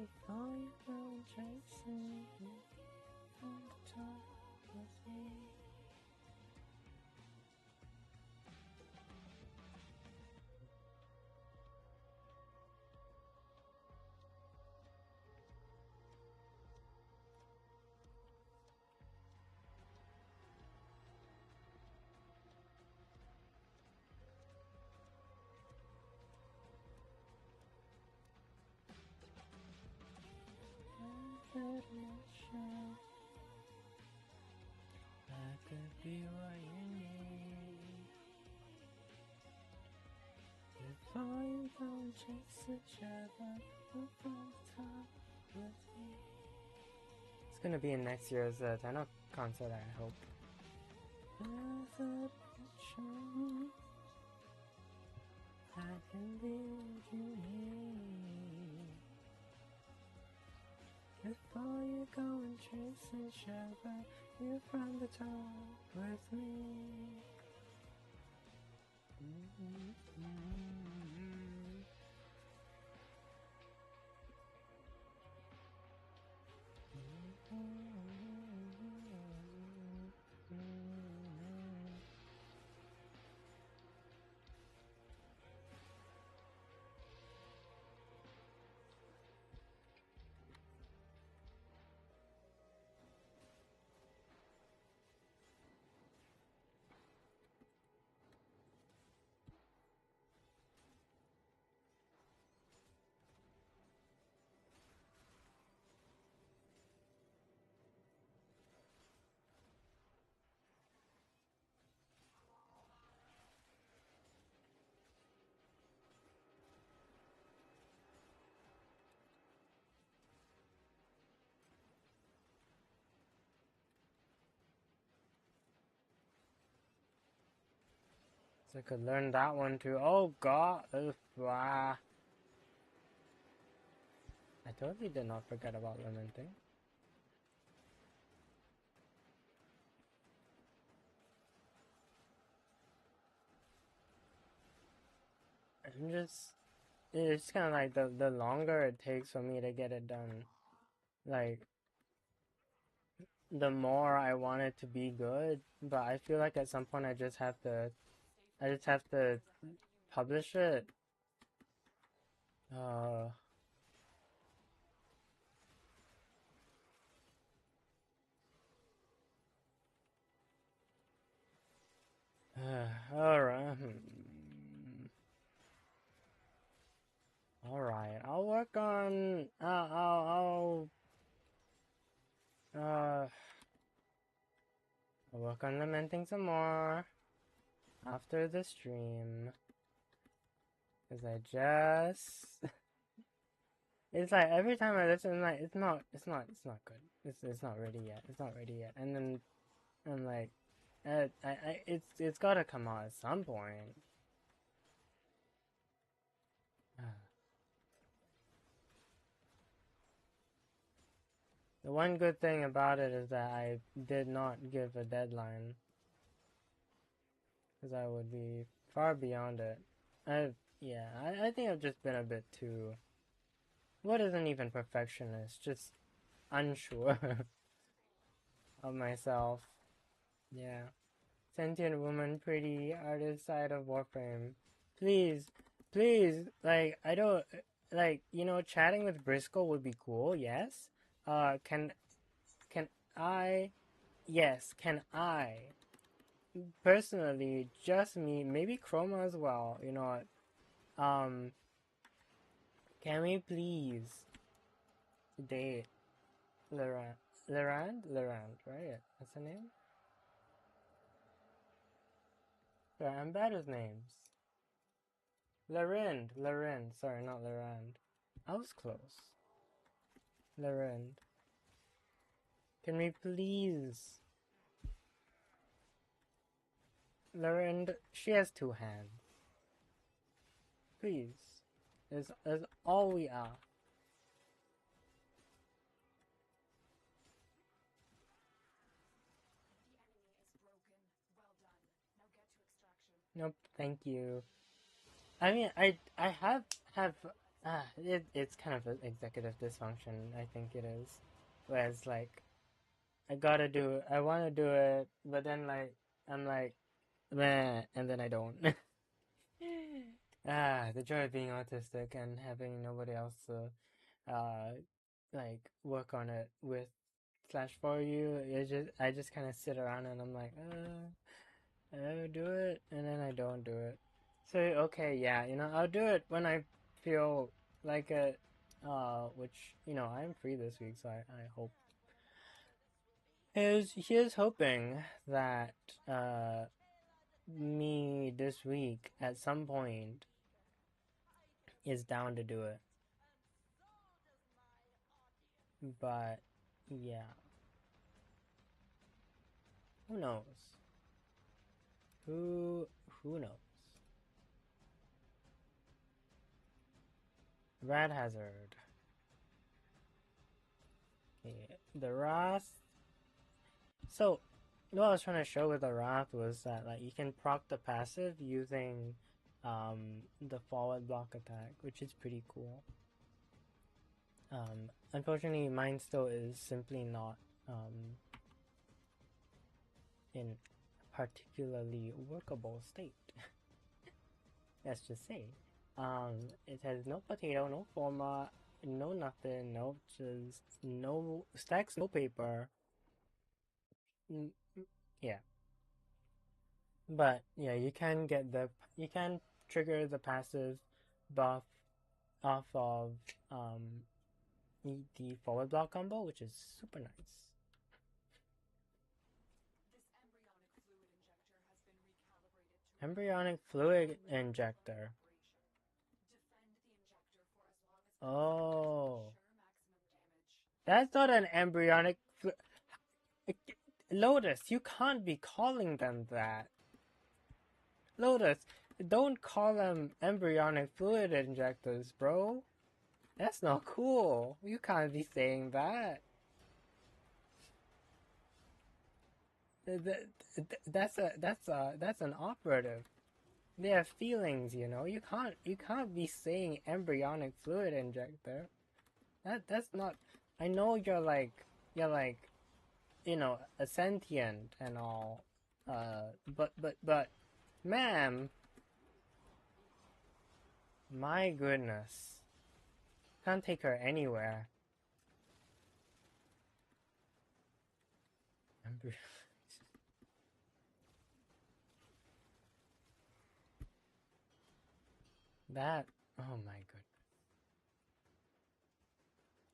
Speaker 1: Before you go chasing from the top with me. I could be what you need. Before you go and chase each other, look from the top with me. It's gonna be in next year's Tenno concert, I hope. I can be what you need. Before you go and chase each other, you from the top with me. So I could learn that one too. Oh god! Wow. I totally did not forget about lamenting. I'm just... It's kind of like the longer it takes for me to get it done, like, the more I want it to be good, but I feel like at some point I just have to publish it. Alright. Alright, I'll work on, I'll work on lamenting some more after the stream. Cause I just... It's like every time I listen, like, it's not good. It's not ready yet. It's not ready yet. And then I'm like, it's gotta come out at some point. The one good thing about it is that I did not give a deadline, because I would be far beyond it. I think I've just been a bit too... What isn't even perfectionist, just unsure of myself. Yeah. Sentient woman, pretty artist side of Warframe. Please, like, I don't, like, you know, chatting with Brysko would be cool, yes. Can I, yes, can I, personally, just me, maybe Chroma as well, you know what, can we please date Lerand, right? That's her name? Sorry, I'm bad with names. Larind, sorry, not Lerand. I was close. Larind. Can we please? Larind, she has 2 hands. Please. That's all we are. Nope, thank you. I mean, I have It's kind of an executive dysfunction, I think it is. Where it's like, I want to do it, but then like, I'm like, meh, and then I don't. The joy of being autistic and having nobody else to, like, work on it with / for you. I just kind of sit around and I'm like, I do it, and then I don't do it. So, okay, yeah, I'll do it when I feel like it, which, I'm free this week, so I hope. Here's hoping that, me this week at some point is down to do it. But, yeah. Who knows? Who knows? Rat Hazard. Okay, the Wrath. So, what I was trying to show with the Wrath was that, like, you can proc the passive using the forward block attack, which is pretty cool. Unfortunately, mine still is simply not in a particularly workable state. Let's just say. It has no potato, no format, no nothing, no just no stacks, no paper. Yeah. But yeah, you can trigger the passive buff off of the forward block combo, which is super nice.
Speaker 4: This embryonic fluid injector has been recalibrated to
Speaker 1: Embryonic fluid injector.
Speaker 4: ensure maximum
Speaker 1: Oh,
Speaker 4: damage.
Speaker 1: that's not an embryonic Lotus, you can't be calling them that. Lotus, don't call them embryonic fluid injectors, bro. That's not cool. You can't be saying that. That's an operative. They have feelings, You can't be saying embryonic fluid injector. That's not. I know you're like a sentient and all. But, ma'am, my goodness, can't take her anywhere. That, oh my goodness.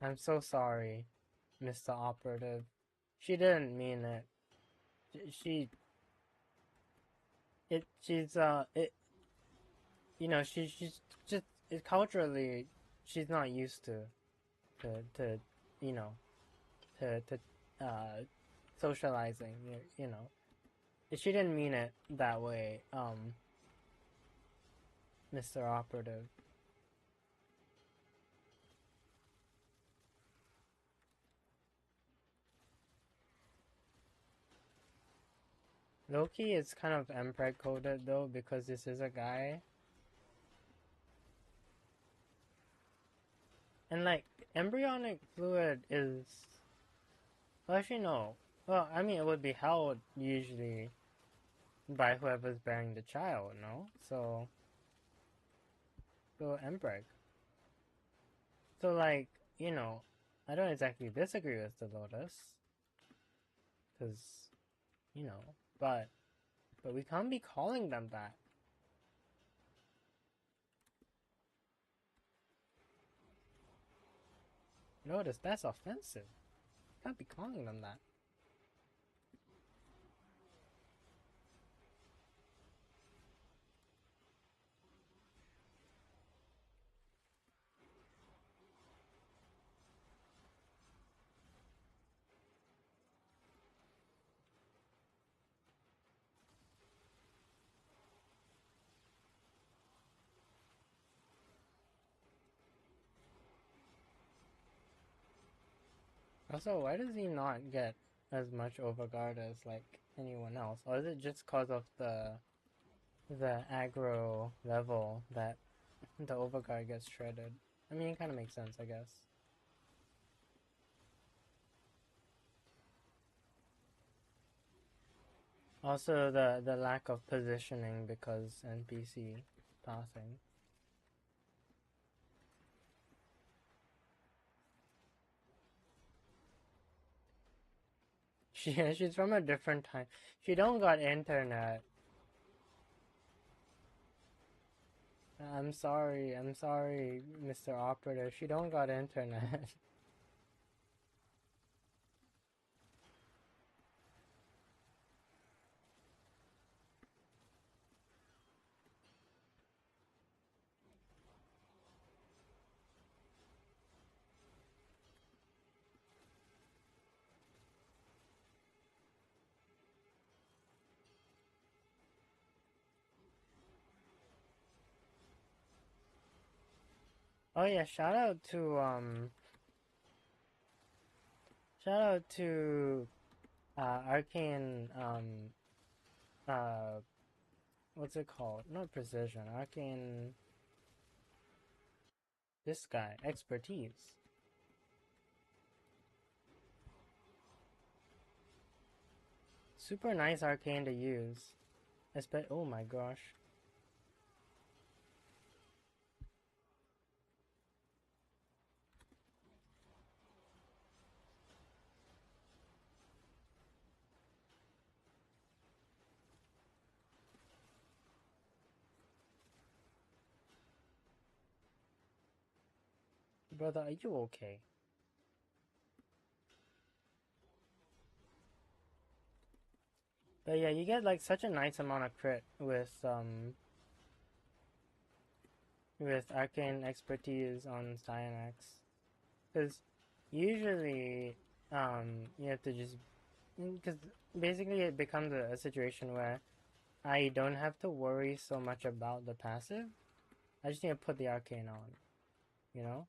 Speaker 1: I'm so sorry, Mr. Operative. She didn't mean it. She's she's just, culturally, she's not used to, you know, to socializing, She didn't mean it that way, Mr. Operative. Loki is kind of mpreg coded though, because this is a guy. And like, embryonic fluid is, well, actually no. Well, I mean, it would be held usually by whoever's bearing the child, no? So mpreg. So like, I don't exactly disagree with the Lotus, because, but we can't be calling them that. Lotus, that's offensive. Can't be calling them that. Also, why does he not get as much overguard as like anyone else? Or is it just cause of the aggro level that the overguard gets shredded? I mean, it kind of makes sense, I guess. Also, the lack of positioning because NPC pathing. She's from a different time. She don't got internet. I'm sorry, Mr. Operator. She don't got internet. Oh yeah, shout out to Arcane what's it called? Not precision, Arcane this guy, expertise. Super nice arcane to use. Oh my gosh. Brother, are you okay? But yeah, you get like such a nice amount of crit with arcane expertise on Cyanax. Because usually you have to just because basically it becomes a situation where I don't have to worry so much about the passive. I just need to put the arcane on, you know?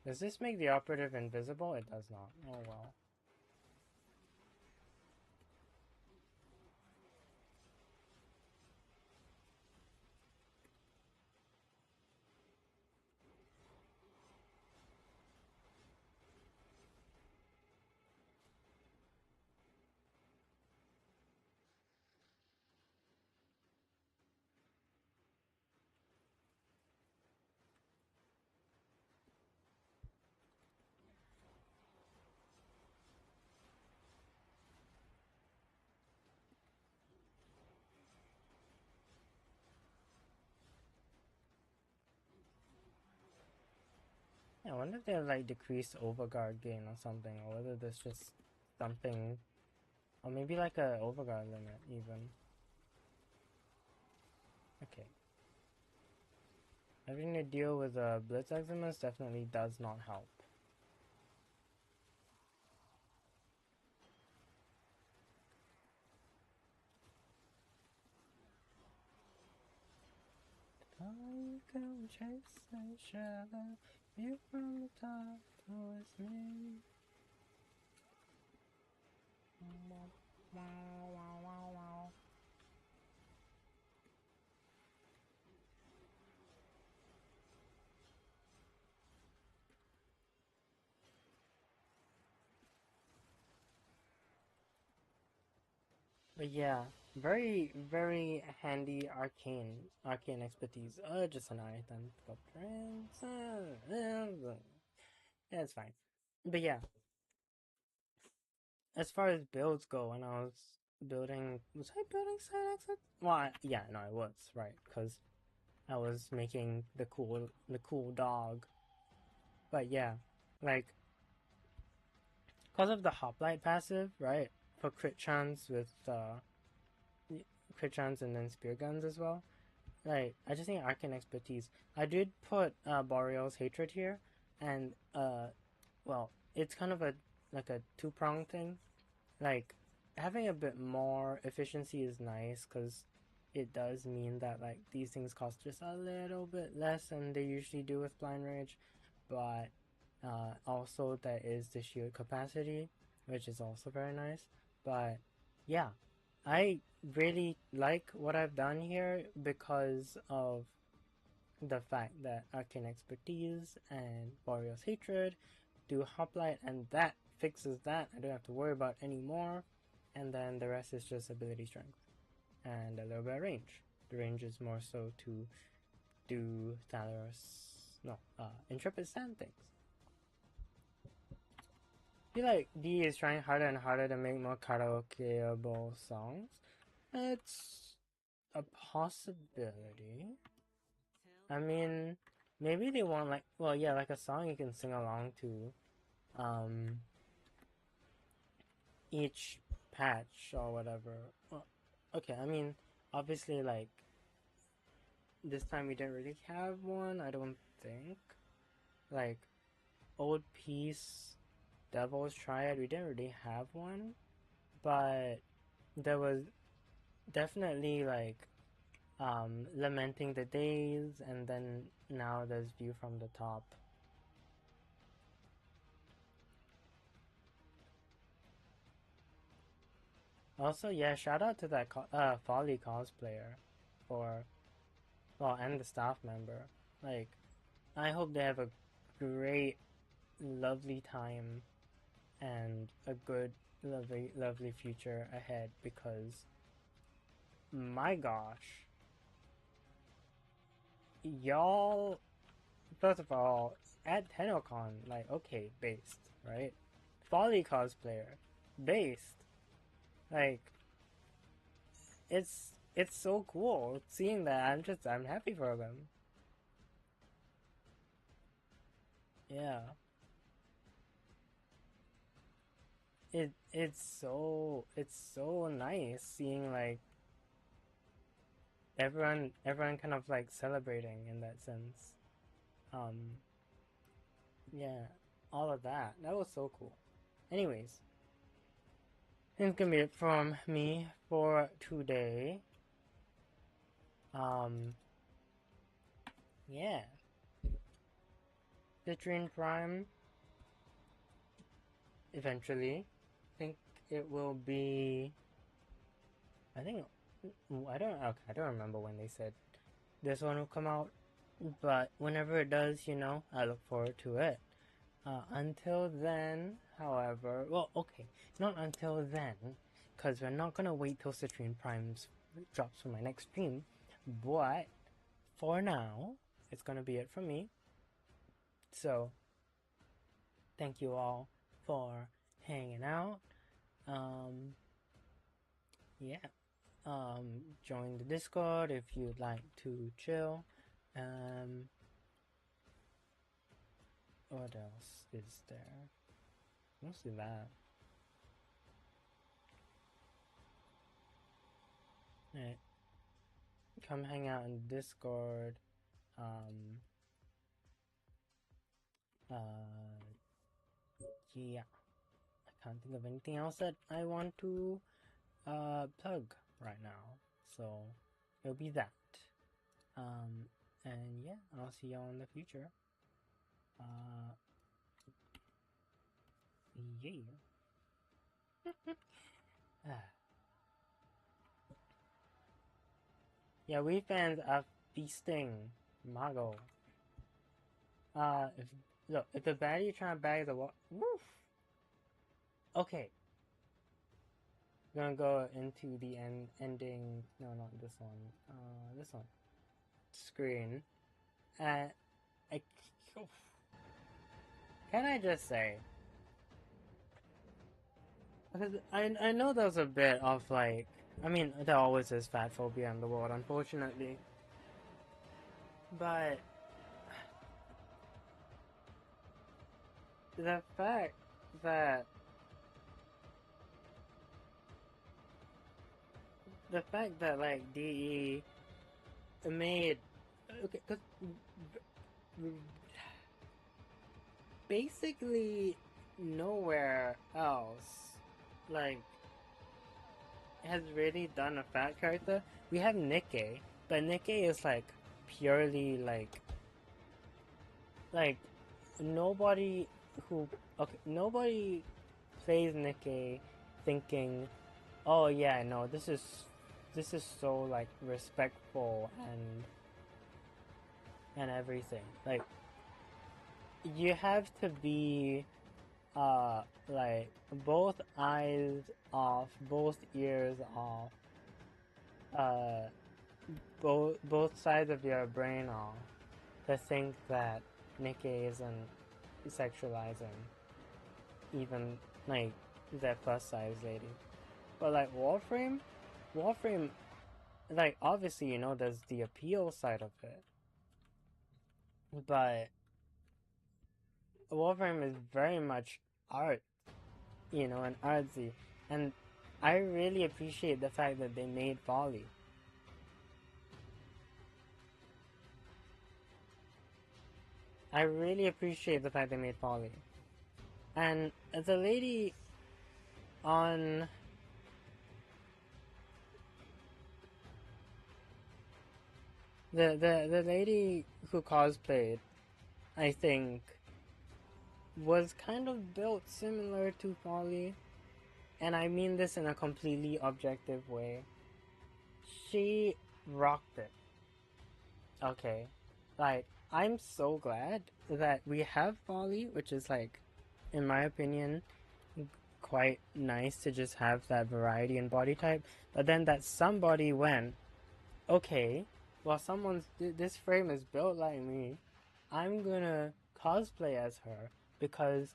Speaker 1: Does this make the operative invisible? It does not. Oh well. Yeah, I wonder if they have like decreased overguard gain or something, or whether there's just something, or maybe like a overguard limit even. Okay. Having to deal with Blitz Eximus definitely does not help. I can chase and shadow, view from the top towards me. Wow, wow, wow, wow. But yeah, very, very handy arcane expertise. Just an item. Yeah, it's fine. But yeah, as far as builds go, when I was was I building side exit? Well, yeah, no, I was, right, because I was making the cool dog. But yeah, like, because of the hoplite passive, right, for crit chance with crit chance and then spear guns as well. Like, I just need arcane expertise. I did put Boreal's hatred here, and well, it's kind of like a two-pronged thing. Like, having a bit more efficiency is nice because it does mean that like these things cost just a little bit less than they usually do with blind rage, but Also, there is the shield capacity, which is also very nice. But yeah, I really like what I've done here because of the fact that Arcane Expertise and Warrior's Hatred do Hoplite, and that fixes that. I don't have to worry about anymore. And then the rest is just ability strength and a little bit of range. The range is more so to do Intrepid Sand things. I feel like D is trying harder and harder to make more karaokeable songs. It's a possibility. I mean, maybe they want like a song you can sing along to each patch or whatever. Well, okay, I mean, obviously, like, this time we didn't really have one, I don't think. Like, Old Peace, Devil's Triad, we didn't really have one, but there was definitely, like, Lamenting the Days, and then now there's View from the Top. Also, yeah, shout out to that Folly cosplayer and the staff member. Like, I hope they have a great, lovely time and a good, lovely future ahead, because my gosh, y'all, first of all, at TennoCon, like, okay, based, right? Folly cosplayer, based. Like, it's so cool seeing that. I'm happy for them. Yeah. It's so nice seeing like everyone kind of like celebrating in that sense. Yeah, all of that. That was so cool. Anyways, it's gonna be it from me for today. Yeah. CITRINE Prime. Eventually, I think it will be. I don't remember when they said this one will come out, but whenever it does, I look forward to it. Until then, however, well, okay, not until then, because we're not gonna wait till CITRINE Primes drops for my next stream, but for now, it's gonna be it from me. So, thank you all for hanging out. Yeah. Join the Discord if you'd like to chill. What else is there? Mostly that. Alright. Come hang out in Discord. Yeah. I can't think of anything else that I want to plug right now. So it'll be that. And yeah, I'll see y'all in the future. Yeah. Yeah, we fans are feasting. Mago. If the baddie trying to bag the woof. Okay. We're gonna go into the ending. No, not this one. This one. Screen. Can I just say? Because I know there's a bit of like. I mean, there always is fat phobia in the world, unfortunately. But the fact that like DE made because basically nowhere else like has really done a fat character. We have Nikke, but Nikke is like purely like nobody nobody plays Nikkei thinking, oh yeah, no, this is so like respectful and everything. Like, you have to be like both eyes off, both ears off, both sides of your brain off to think that Nikkei isn't sexualizing even like that plus size lady. But like Warframe, like obviously, you know, there's the appeal side of it, but Warframe is very much art, you know, and artsy, and I really appreciate the fact that they made Folly. I really appreciate the fact they made Folly. And the lady on the lady who cosplayed, I think, was kind of built similar to Folly, and I mean this in a completely objective way. She rocked it. Okay, like, I'm so glad that we have Folly, which is like, in my opinion, quite nice to just have that variety in body type, but then that somebody went, okay, well, this frame is built like me, I'm gonna cosplay as her, because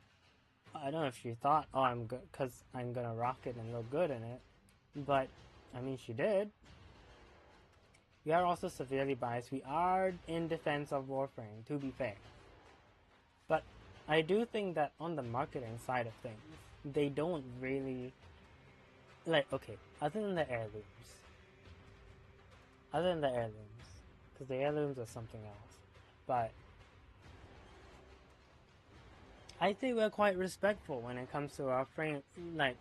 Speaker 1: I don't know if she thought, oh, because I'm gonna rock it and look good in it, but I mean, she did. We are also severely biased. We are in defense of Warframe, to be fair. But I do think that on the marketing side of things, they don't really, like, okay, other than the heirlooms, because the heirlooms are something else, but I think we're quite respectful when it comes to our frame, like,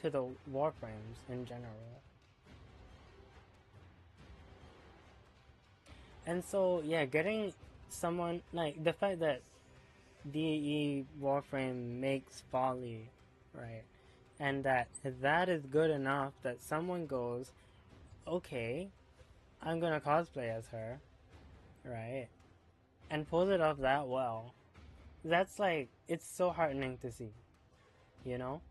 Speaker 1: to the Warframes in general. And so, yeah, getting someone, like, the fact that DE Warframe makes Folly, right, and that is good enough that someone goes, okay, I'm gonna cosplay as her, right, and pulls it off that well. That's like, it's so heartening to see, you know?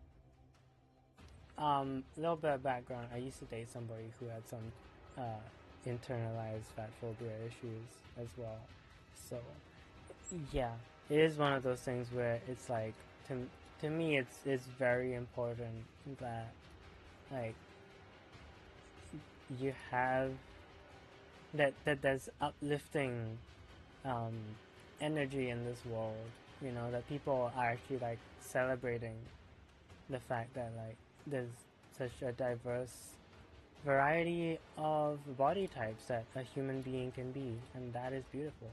Speaker 1: A little bit of background, I used to date somebody who had some internalized fat phobia issues as well. So, yeah, it is one of those things where it's like, to me, it's very important that, like, you have that there's uplifting energy in this world, you know, that people are actually like celebrating the fact that like there's such a diverse variety of body types that a human being can be, and that is beautiful.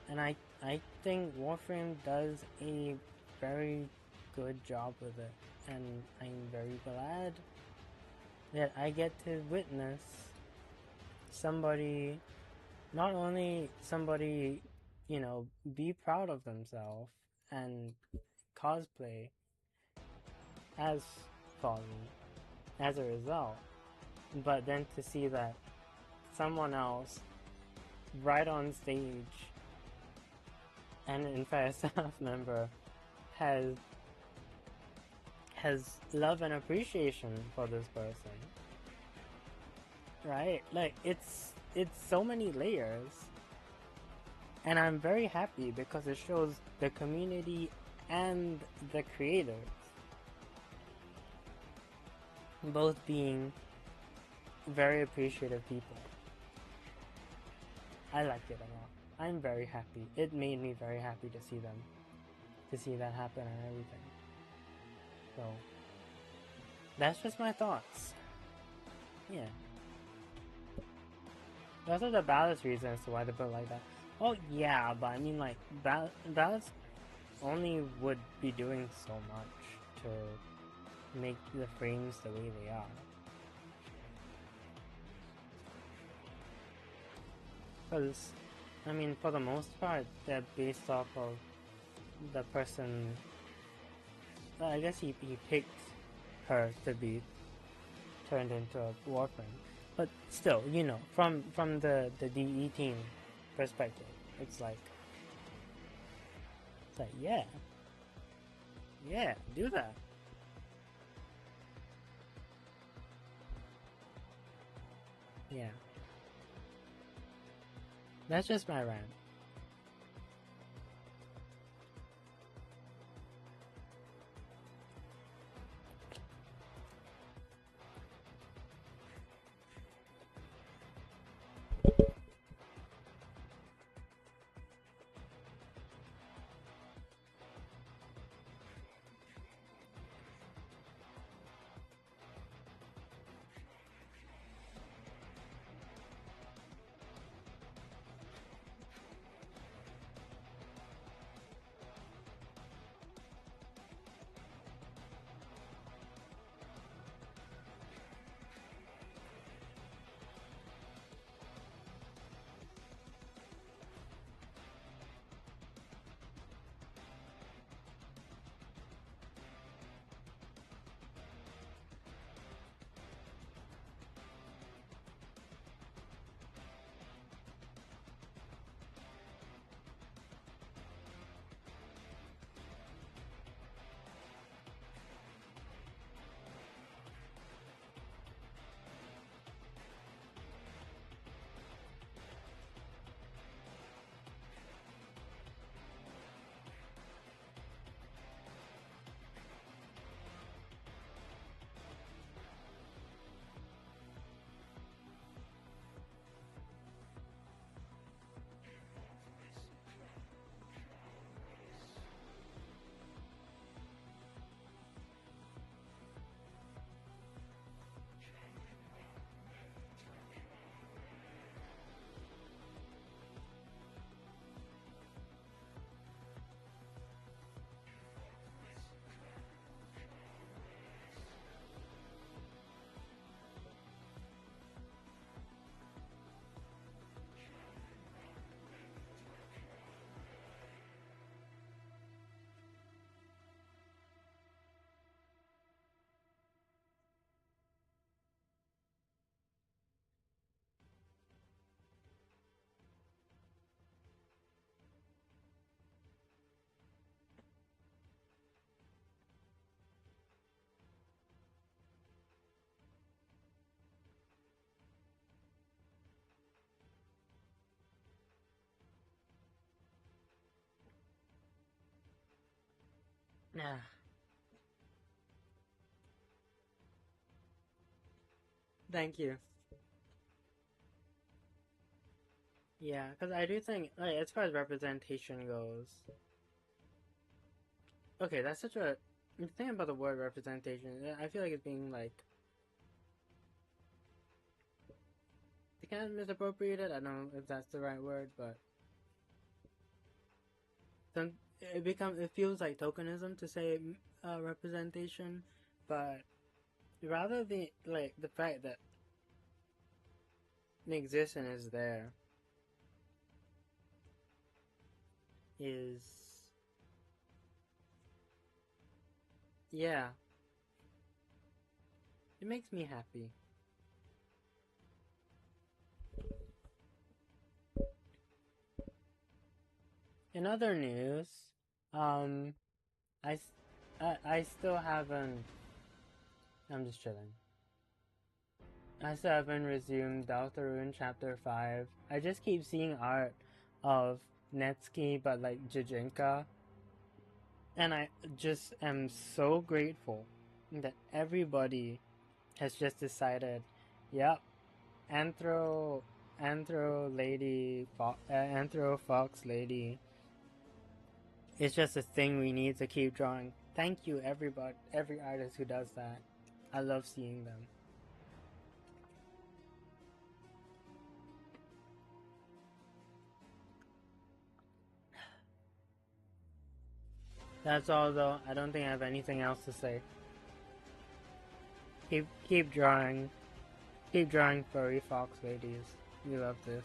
Speaker 1: And I think Warframe does a very good job with it, and I'm very glad that I get to witness somebody, not only somebody, you know, be proud of themselves and cosplay as Folly as a result, but then to see that someone else right on stage, and in fact a staff member, has love and appreciation for this person, right? Like, it's so many layers, and I'm very happy because it shows the community and the creators both being very appreciative people. I liked it a lot. I'm very happy. It made me very happy to see that happen and everything. So, that's just my thoughts. Yeah. Those are the ballast reasons as to why they built like that. Oh yeah, but I mean, like, ballast only would be doing so much to make the frames the way they are. Because I mean, for the most part, they're based off of the person. I guess he picked her to be turned into a Warframe, but still, you know, from the DE team perspective, it's like yeah, do that. Yeah, that's just my rant. Nah. Thank you. Yeah, because I do think, like, as far as representation goes, okay, that's such a the thing about the word representation. I feel like it's being like they kind of misappropriated. I don't know if that's the right word, but it feels like tokenism to say representation, but rather the fact that the existence is there is, yeah, it makes me happy. In other news, I still haven't. I'm just chilling. I still haven't resumed Deltarune Chapter 5. I just keep seeing art of Netsuki, but like Jujinka. And I just am so grateful that everybody has just decided, yep, Anthro Fox Lady is just a thing we need to keep drawing. Thank you, everybody, every artist who does that. I love seeing them. That's all though. I don't think I have anything else to say. Keep drawing. Keep drawing furry fox ladies. We love this.